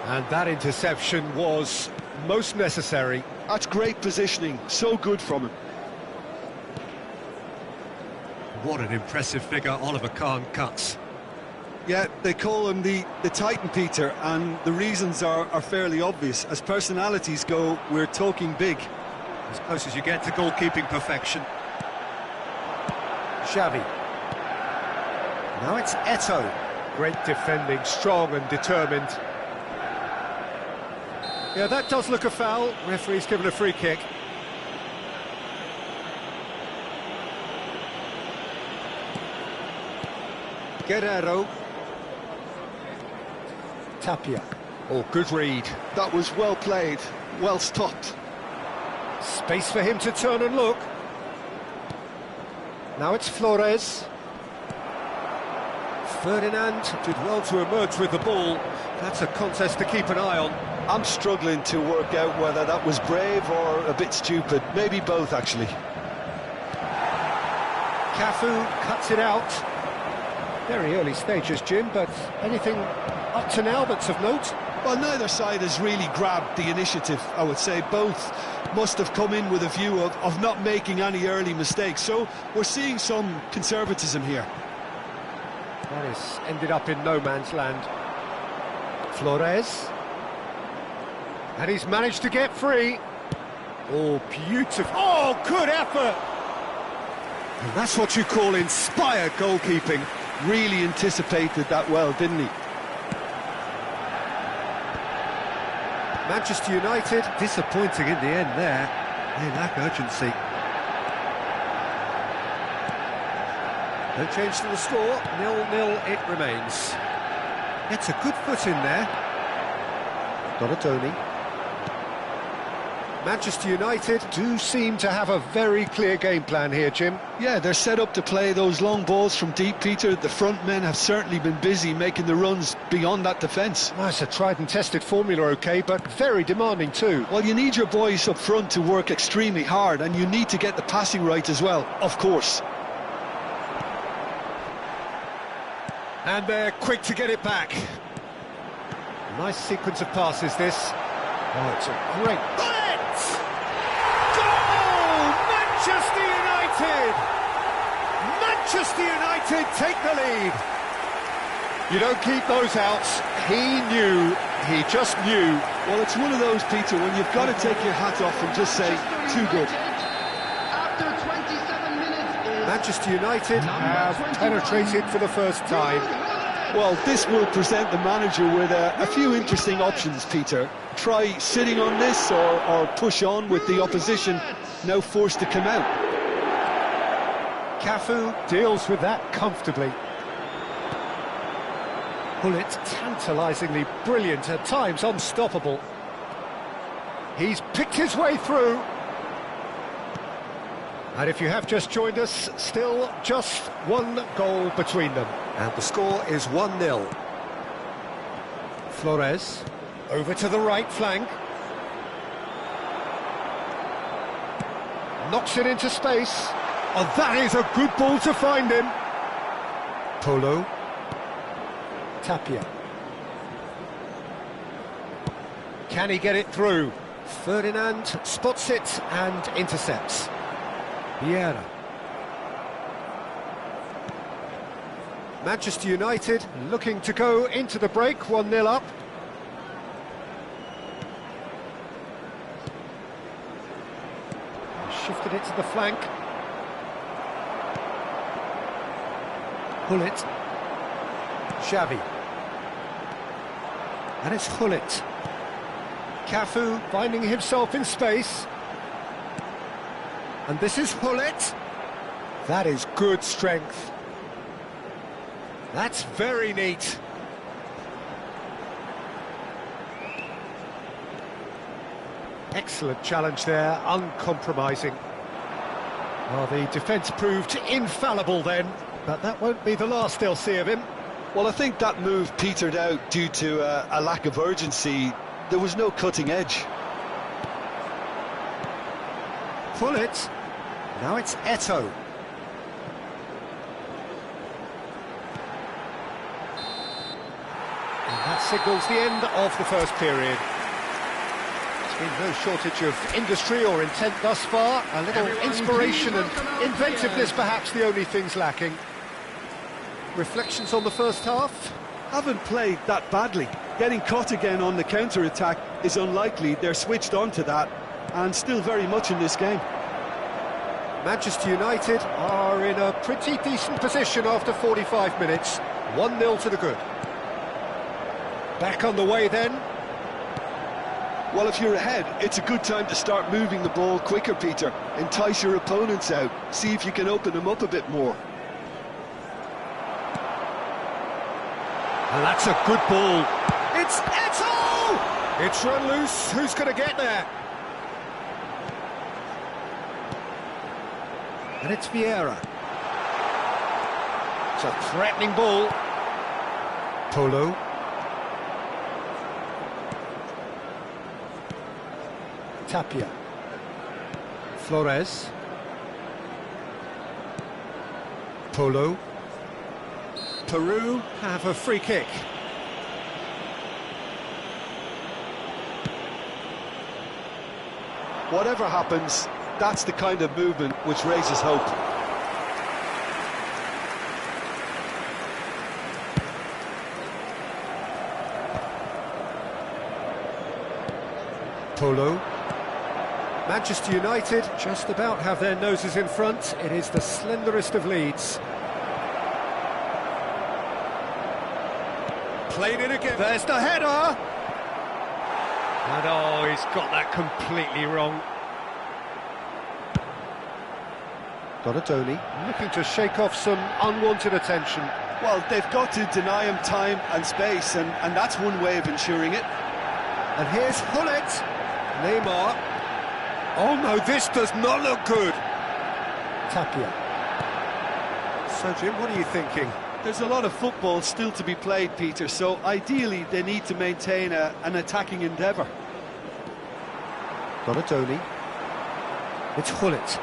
And that interception was most necessary. That's great positioning, so good from him. What an impressive figure Oliver Kahn cuts. Yeah, they call him the Titan, Peter, and the reasons are fairly obvious. As personalities go, we're talking big. As close as you get to goalkeeping perfection. Xavi. Now it's Eto'o. Great defending, strong and determined. Yeah, that does look a foul. Referee's given a free kick. Guerrero. Tapia. Oh, good read. That was well played, well stopped. Space for him to turn and look. Now it's Flores. Ferdinand did well to emerge with the ball. That's a contest to keep an eye on. I'm struggling to work out whether that was brave or a bit stupid. Maybe both, actually. Cafu cuts it out. Very early stages, Jim, but anything up to now that's of note? Well, neither side has really grabbed the initiative, I would say. Both must have come in with a view of not making any early mistakes. So we're seeing some conservatism here. That has ended up in no man's land. Flores. And he's managed to get free. Oh, beautiful. Oh, good effort. And that's what you call inspired goalkeeping. Really anticipated that well, didn't he? Manchester United disappointing in the end there. They lack urgency. No change to the score. 0-0 it remains. Gets a good foot in there. Donatoni. Manchester United do seem to have a very clear game plan here, Jim. Yeah, they're set up to play those long balls from deep, Peter. The front men have certainly been busy making the runs beyond that defence. Well, it's a tried and tested formula, OK, but very demanding too. Well, you need your boys up front to work extremely hard, and you need to get the passing right as well, of course. And they're quick to get it back. Nice sequence of passes, this. Oh, it's a great... Goal! Manchester United! Manchester United take the lead. You don't keep those outs. He knew, he just knew. Well, it's one of those, Peter, when you've got to take your hat off and just say, too good. After 27 minutes, Manchester United have penetrated for the first time. Well, this will present the manager with a few interesting options, Peter. Try sitting on this or push on with the opposition now forced to come out. Cafu deals with that comfortably. Bullet tantalisingly brilliant, at times unstoppable. He's picked his way through. And if you have just joined us, still just one goal between them. And the score is 1-0. Flores, over to the right flank. Knocks it into space. Oh, that is a good ball to find him. Polo. Tapia. Can he get it through? Ferdinand spots it and intercepts. Vieira. Manchester United looking to go into the break, 1-0 up. Shifted it to the flank. Hullet. Xavi. And it's Hullet. Cafu finding himself in space. And this is Hullet. That is good strength. That's very neat. Excellent challenge there, uncompromising. Well, the defence proved infallible then, but that won't be the last they'll see of him. Well, I think that move petered out due to a lack of urgency. There was no cutting edge. Pull it. Now it's Eto'o. And that signals the end of the first period. There's been no shortage of industry or intent thus far. A little inspiration and inventiveness perhaps the only things lacking. Reflections on the first half? Haven't played that badly. Getting caught again on the counter-attack is unlikely. They're switched on to that and still very much in this game. Manchester United are in a pretty decent position after 45 minutes. 1-0 to the good. Back on the way then. Well, if you're ahead, it's a good time to start moving the ball quicker, Peter. Entice your opponents out. See if you can open them up a bit more. And that's a good ball. It's Eto'o! It's run loose. Who's going to get there? And it's Vieira. It's a threatening ball. Polo. Tapia. Flores. Polo. Peru have a free kick. Whatever happens, that's the kind of movement which raises hope. Polo. Manchester United just about have their noses in front. It is the slenderest of leads. Played it again. There's the header. And oh, he's got that completely wrong. Donatoni looking to shake off some unwanted attention. Well, they've got to deny him time and space, and that's one way of ensuring it. And here's Hullet. Neymar. Oh no, this does not look good. Tapia. So Jim, what are you thinking? There's a lot of football still to be played, Peter, so ideally they need to maintain an attacking endeavour. Donatoni. It's Hullet.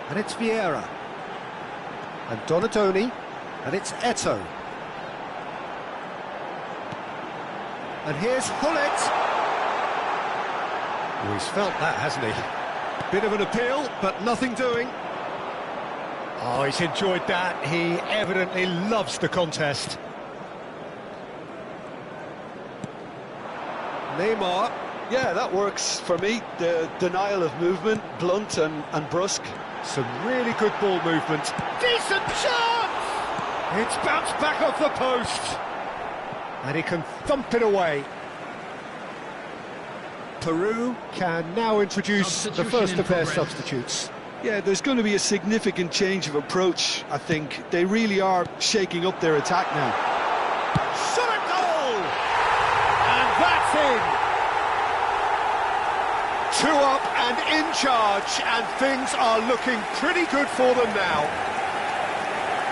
And it's Vieira. And Donatoni. And it's Eto'o. And here's Hullet. Oh, he's felt that, hasn't he? Bit of an appeal, but nothing doing. Oh, he's enjoyed that. He evidently loves the contest. Neymar. Yeah, that works for me. The denial of movement, blunt and brusque. Some really good ball movement. Decent chance! It's bounced back off the post. And he can thump it away. Peru can now introduce the first of their substitutes. Yeah, there's going to be a significant change of approach, I think. They really are shaking up their attack now. Shot at goal! And that's in! 2 up and in charge, and things are looking pretty good for them now.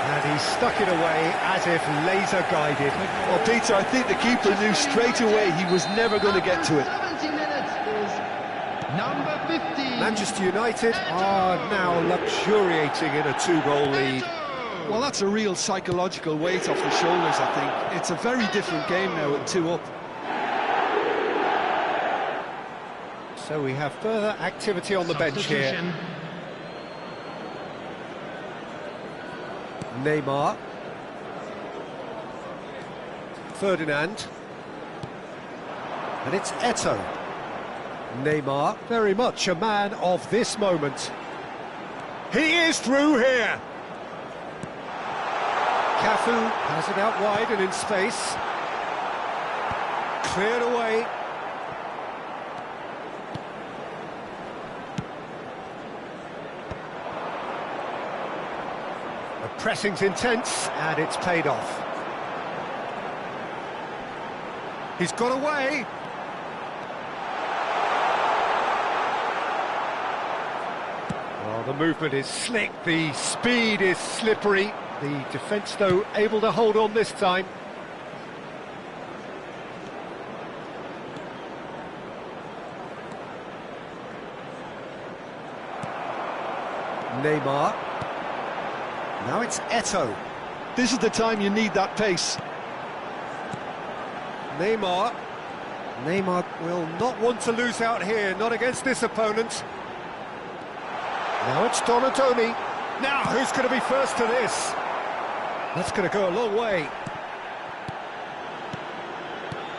And he stuck it away as if laser-guided. Well, Peter, I think the keeper knew straight away he was never going to get to it. 70 minutes is number 15. Manchester United are now luxuriating in a 2-goal lead. Well, that's a real psychological weight off the shoulders, I think. It's a very different game now at 2 up. So we have further activity on the bench here. Neymar. Ferdinand. And it's Eto'o. Neymar, very much a man of this moment. He is through here. Cafu has it out wide and in space. Cleared away. The pressing's intense and it's paid off. He's got away. Well, the movement is slick, the speed is slippery. The defence, though, able to hold on this time. Neymar. Now it's Eto'o. This is the time you need that pace. Neymar. Neymar will not want to lose out here, not against this opponent. Now it's Donatoni. Now, who's going to be first to this? That's going to go a long way.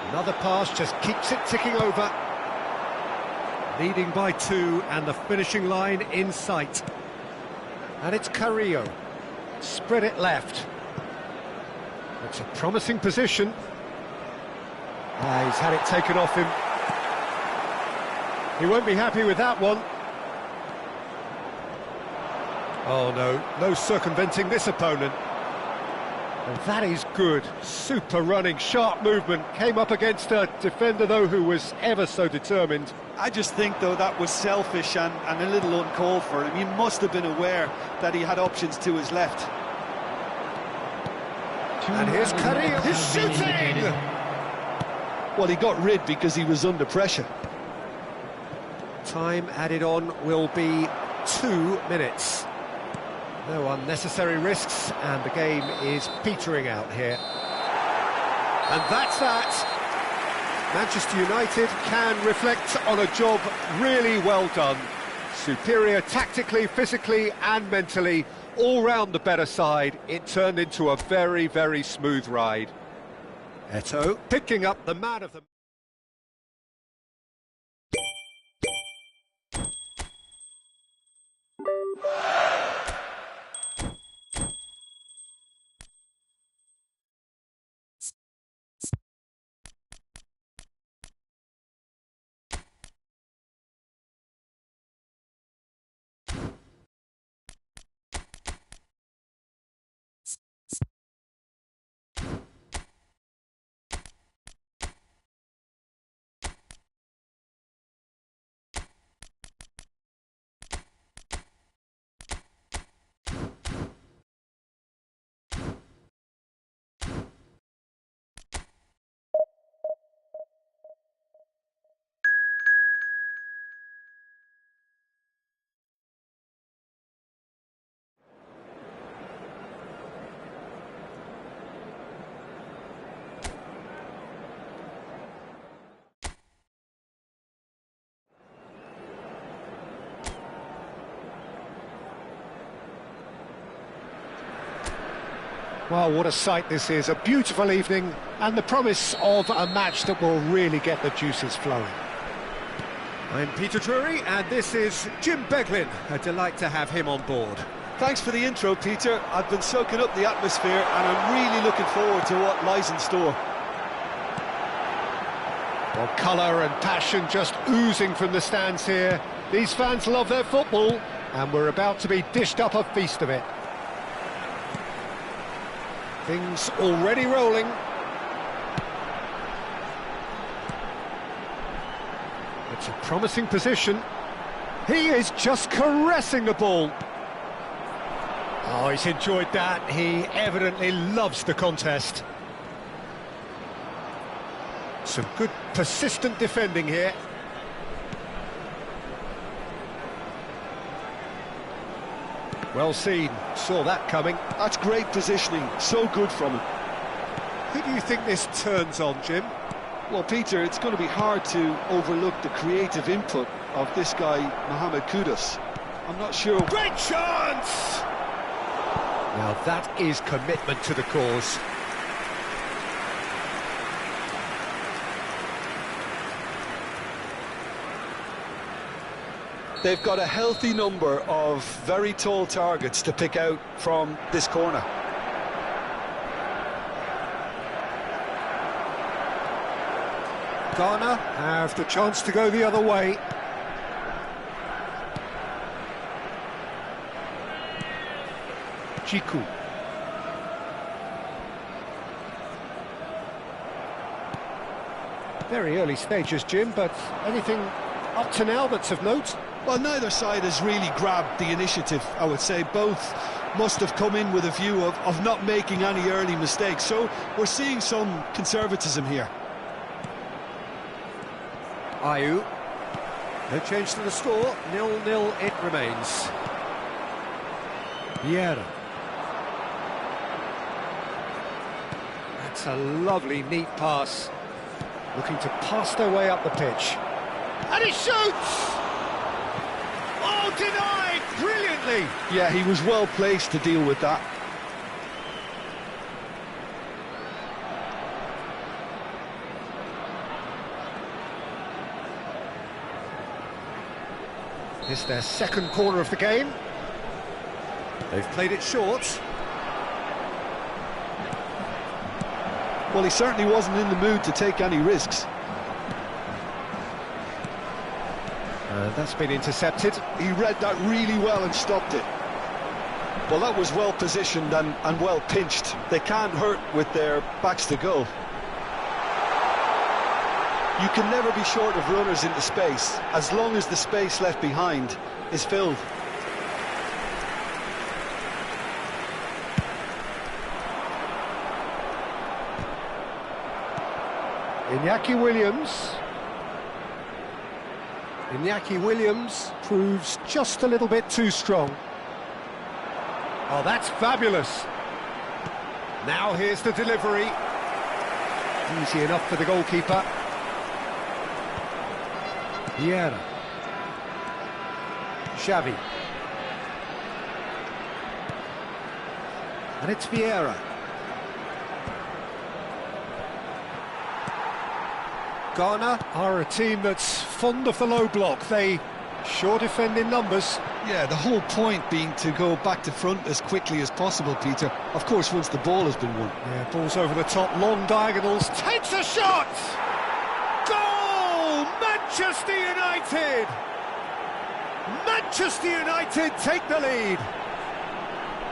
Another pass just keeps it ticking over. Leading by 2 and the finishing line in sight. And it's Carrillo. Spread it left. It's a promising position. He's had it taken off him. He won't be happy with that one. Oh no, no circumventing this opponent. And that is good. Super running, sharp movement. Came up against a defender, though, who was ever so determined. I just think, though, that was selfish and a little uncalled for him. He must have been aware that he had options to his left. And here's Carrillo, he's shooting! Well, he got rid because he was under pressure. Time added on will be 2 minutes. No unnecessary risks, and the game is petering out here. And that's that. Manchester United can reflect on a job really well done. Superior tactically, physically and mentally, all round the better side. It turned into a very, very smooth ride. Eto'o picking up the man of the... Well, what a sight this is, a beautiful evening, and the promise of a match that will really get the juices flowing. I'm Peter Drury, and this is Jim Beglin. A delight to have him on board. Thanks for the intro, Peter. I've been soaking up the atmosphere, and I'm really looking forward to what lies in store. Well, colour and passion just oozing from the stands here. These fans love their football, and we're about to be dished up a feast of it. Things already rolling. It's a promising position. He is just caressing the ball. Oh, he's enjoyed that. He evidently loves the contest. Some good persistent defending here. Well seen, saw that coming. That's great positioning, so good from him. Who do you think this turns on, Jim? Well, Peter, it's going to be hard to overlook the creative input of this guy, Mohamed Kudus. I'm not sure... Great chance! Now that is commitment to the cause. They've got a healthy number of very tall targets to pick out from this corner. Ghana have the chance to go the other way. Chiku. Very early stages, Jim, but anything up to now that's of note? Well, neither side has really grabbed the initiative, I would say. Both must have come in with a view of not making any early mistakes. So we're seeing some conservatism here. Ayew. No change to the score, 0-0 it remains. Vieira. That's a lovely, neat pass. Looking to pass their way up the pitch. And he shoots! Oh, denied! Brilliantly! Yeah, he was well placed to deal with that. This is their second corner of the game. They've played it short. Well, he certainly wasn't in the mood to take any risks. That's been intercepted. He read that really well and stopped it. Well, that was well positioned and well pinched. They can't hurt with their backs to goal. You can never be short of runners into space, as long as the space left behind is filled. Iñaki Williams proves just a little bit too strong. Oh, that's fabulous. Now here's the delivery. Easy enough for the goalkeeper. Vieira. Xavi. And it's Vieira. Ghana are a team that's fond of the low block. They sure defend in numbers. Yeah, the whole point being to go back to front as quickly as possible, Peter. Of course, once the ball has been won. Yeah, ball's over the top, long diagonals, takes a shot! Goal! Manchester United! Manchester United take the lead.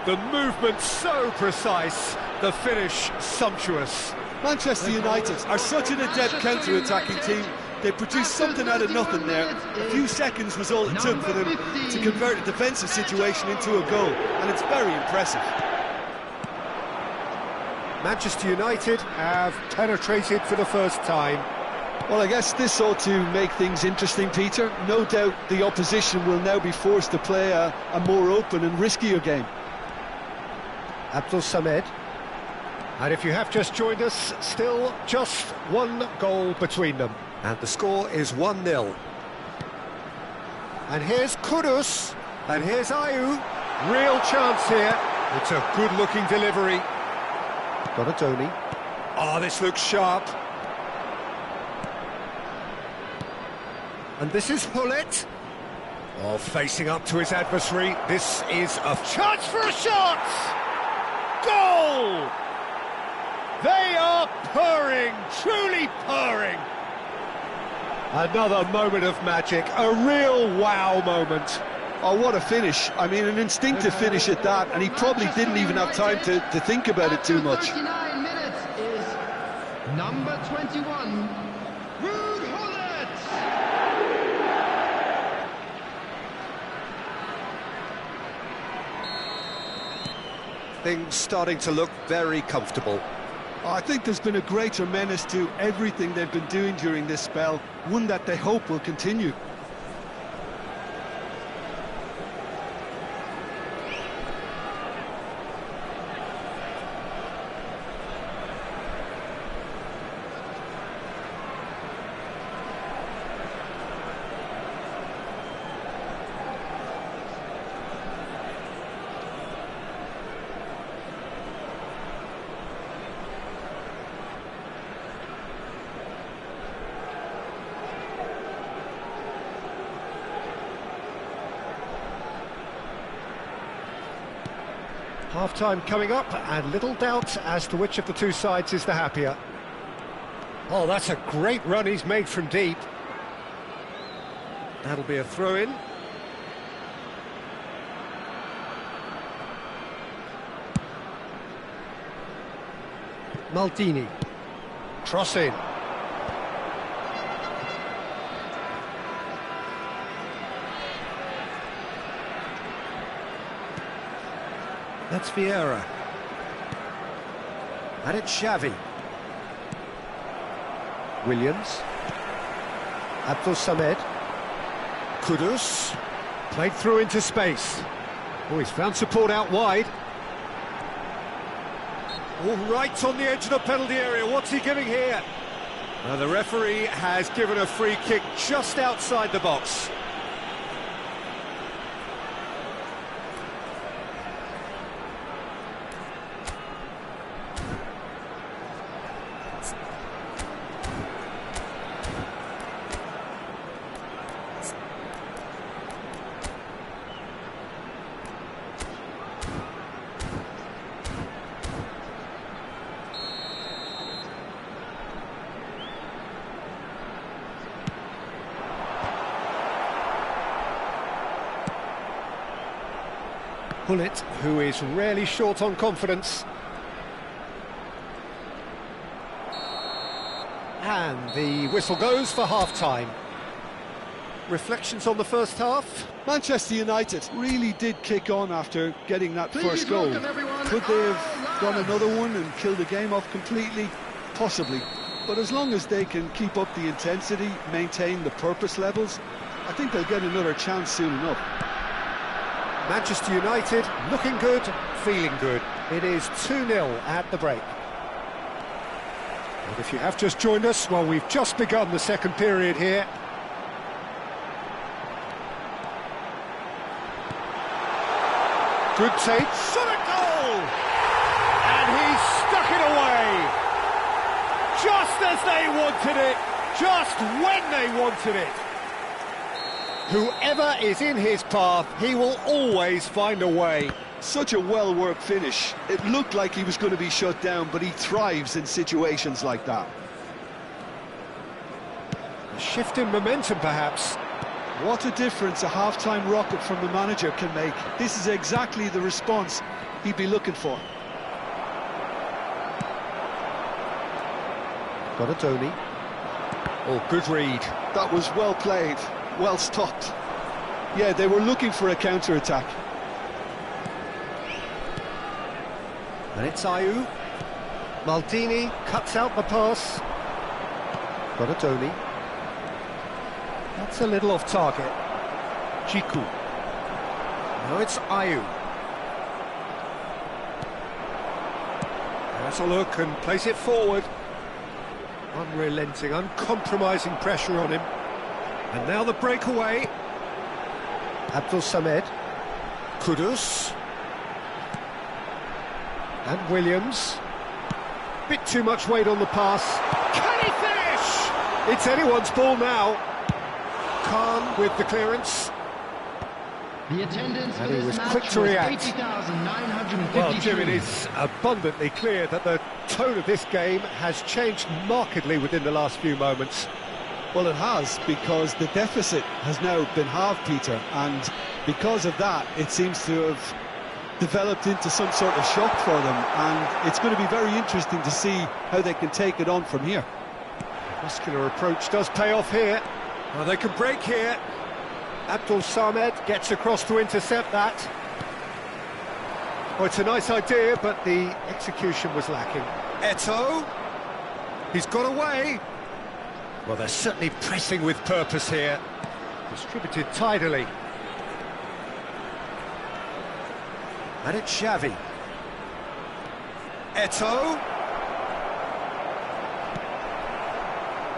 The movement so precise, the finish sumptuous. Manchester United are such an adept counter-attacking team. They produced something out of nothing there. A few seconds was all it took for them to convert a defensive situation into a goal, and it's very impressive. Manchester United have penetrated for the first time. Well, I guess this ought to make things interesting, Peter. No doubt the opposition will now be forced to play a more open and riskier game. Abdul Samed. And if you have just joined us, still just one goal between them. And the score is 1-0. And here's Kudus. And here's Ayew. Real chance here. It's a good-looking delivery. Donatoni. Oh, this looks sharp. And this is Hullet. Oh, facing up to his adversary. This is a chance for a shot! Goal! They are purring, truly purring. Another moment of magic, a real wow moment. Oh, what a finish. I mean, an instinctive finish at that, and he probably didn't even have time to think about it too much. 39 minutes is number 21, Ruud Hullet. Things starting to look very comfortable. I think there's been a greater menace to everything they've been doing during this spell, one that they hope will continue. Half-time coming up, and little doubt as to which of the two sides is the happier. Oh, that's a great run he's made from deep. That'll be a throw-in. Maldini. Cross in. That's Vieira. And it's Xavi. Williams. Abdul Samed. Kudus. Played through into space. Oh, he's found support out wide. Oh, right on the edge of the penalty area. What's he giving here? Now, the referee has given a free kick just outside the box. Pullet, who is rarely short on confidence. And the whistle goes for half-time. Reflections on the first half? Manchester United really did kick on after getting that first goal. Could they have done another one and killed the game off completely? Possibly. But as long as they can keep up the intensity, maintain the purpose levels, I think they'll get another chance soon enough. Manchester United looking good, feeling good. It is 2-0 at the break. And if you have just joined us, well, we've just begun the second period here. Good take, shot at goal! And he stuck it away! Just as they wanted it, just when they wanted it. Whoever is in his path, he will always find a way. Such a well-worked finish. It looked like he was going to be shut down, but he thrives in situations like that. A shift in momentum, perhaps. What a difference a half-time rocket from the manager can make. This is exactly the response he'd be looking for. Got a Tony. Oh, good read. That was well played. Well stopped. Yeah, they were looking for a counter-attack. And it's Ayew. Maldini cuts out the pass. Got a Tony. That's a little off target. Chiku. Now it's Ayew. Has a look and plays it forward. Unrelenting, uncompromising pressure on him. And now the breakaway. Abdul Samed. Kudus. And Williams. Bit too much weight on the pass. Can he finish? It's anyone's ball now. Khan with the clearance. The attendance And for he this was match quick to react. 80,953. Well, Jim, it is abundantly clear that the tone of this game has changed markedly within the last few moments. Well, it has, because the deficit has now been halved, Peter, and because of that, it seems to have developed into some sort of shock for them, and it's going to be very interesting to see how they can take it on from here. Muscular approach does pay off here. Well, they can break here. Abdul Samed gets across to intercept that. Oh, it's a nice idea, but the execution was lacking. Eto'o. He's got away. Well, they're certainly pressing with purpose here. Distributed tidily. And it's Xavi. Eto'o.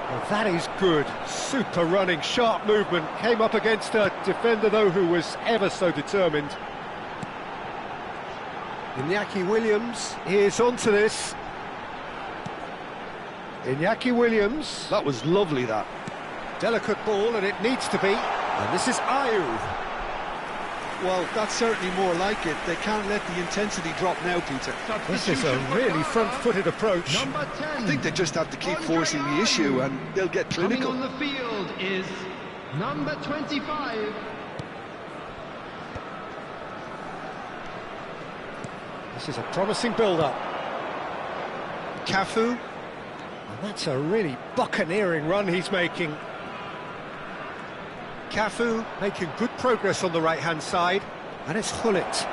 Well, that is good. Super running, sharp movement. Came up against a defender, though, who was ever so determined. Iñaki Williams is onto this. Iñaki Williams. That was lovely, that. Delicate ball, and it needs to be. And this is Ayew. Well, that's certainly more like it. They can't let the intensity drop now, Peter. This is a really front-footed approach. Number 10. I think they just have to keep forcing the issue and they'll get clinical. Coming on the field is number 25. This is a promising build-up. Cafu. And that's a really buccaneering run he's making. Cafu making good progress on the right-hand side. And it's Hullet.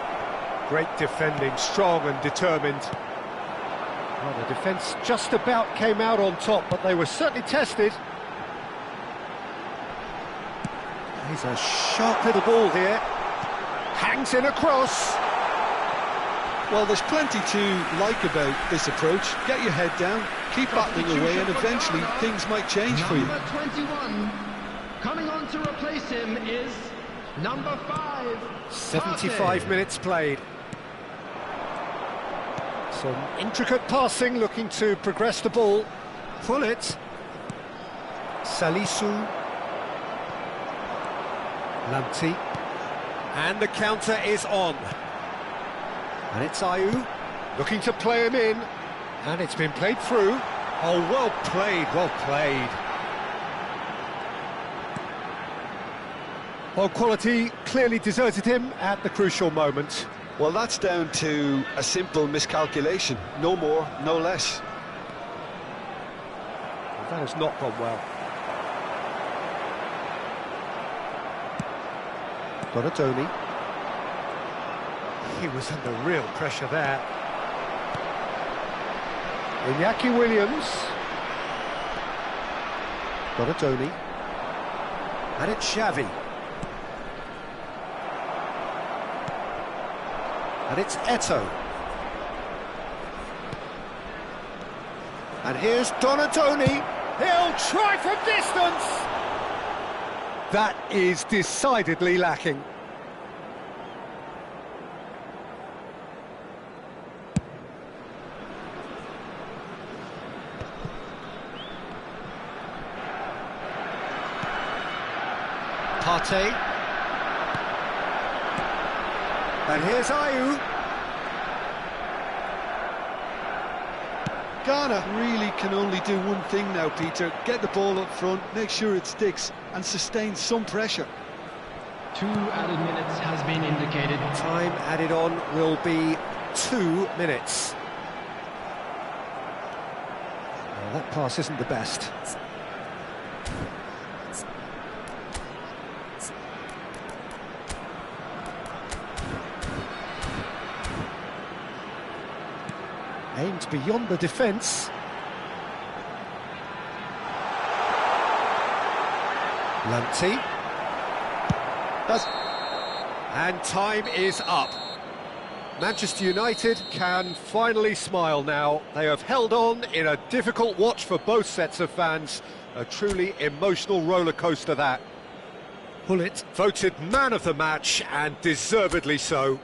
Great defending, strong and determined. Well, the defence just about came out on top, but they were certainly tested. He's a sharp little ball here. Hangs in a cross. Well, there's plenty to like about this approach. Get your head down, keep battling away, and eventually things might change for you. Number 21, coming on to replace him is number 5. 75 minutes played. Some intricate passing, looking to progress the ball. Pull it. Salisu. Lamptey. And the counter is on. And it's Ayew, looking to play him in. And it's been played through. Oh, well played, well played. Well, quality clearly deserted him at the crucial moment. Well, that's down to a simple miscalculation. No more, no less. Well, that has not gone well. Donatoni. He was under real pressure there. Iñaki Williams. Donatoni. And it's Xavi. And it's Eto'o. And here's Donatoni. He'll try from distance. That is decidedly lacking. Partey. And here's Ayew. Ghana really can only do one thing now, Peter. Get the ball up front, make sure it sticks, and sustain some pressure. 2 added minutes has been indicated. Time added on will be 2 minutes. Well, that pass isn't the best. Aimed beyond the defence. Lamptey. And time is up. Manchester United can finally smile now. They have held on in a difficult watch for both sets of fans. A truly emotional roller coaster that. Pullet voted man of the match, and deservedly so.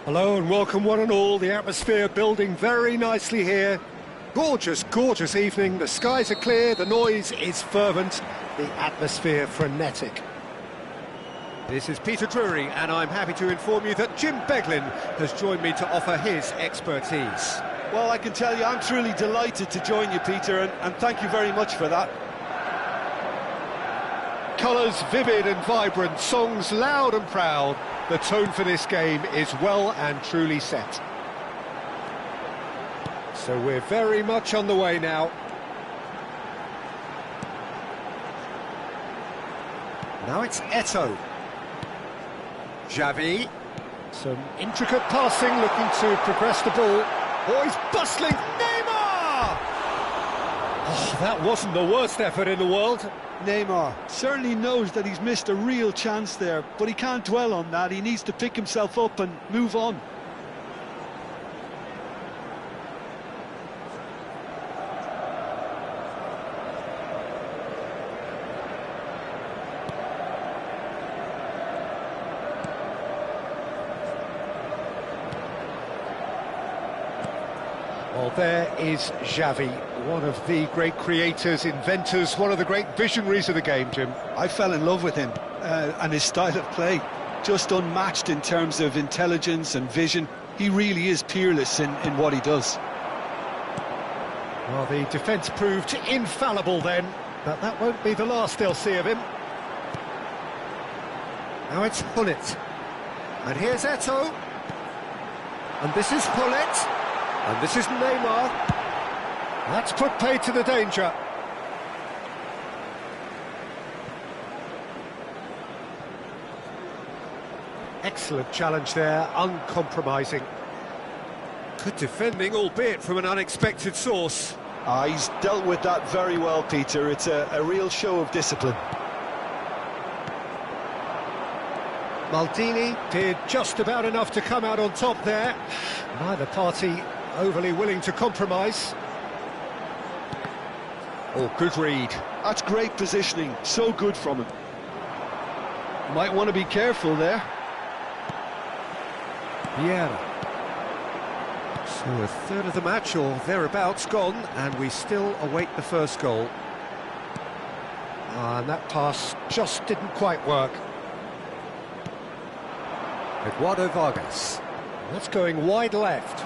Hello and welcome one and all. The atmosphere building very nicely here. Gorgeous, gorgeous evening. The skies are clear, the noise is fervent, the atmosphere frenetic. This is Peter Drury, and I'm happy to inform you that Jim Beglin has joined me to offer his expertise. Well, I can tell you I'm truly delighted to join you, Peter, and thank you very much for that. Colours vivid and vibrant, songs loud and proud. The tone for this game is well and truly set. So we're very much on the way now. Now it's Eto'o. Xavi. Some intricate passing, looking to progress the ball. Oh, he's bustling. Neymar! Oh, that wasn't the worst effort in the world. Neymar certainly knows that he's missed a real chance there, but he can't dwell on that. He needs to pick himself up and move on. Well, there is Xavi, one of the great creators, inventors, one of the great visionaries of the game, Jim. I fell in love with him and his style of play. Just unmatched in terms of intelligence and vision. He really is peerless in what he does. Well, the defence proved infallible then, but that won't be the last they'll see of him. Now it's Hullet. And here's Eto'o. And this is Hullet. And this is Neymar. That's put paid to the danger. Excellent challenge there, uncompromising. Good defending, albeit from an unexpected source. He's dealt with that very well, Peter. It's a real show of discipline. Maldini did just about enough to come out on top there. Neither party overly willing to compromise. Oh, good read. That's great positioning, so good from him. Might want to be careful there. Vieira. So a third of the match or thereabouts gone, and we still await the first goal. And that pass just didn't quite work. Eduardo Vargas. That's going wide left.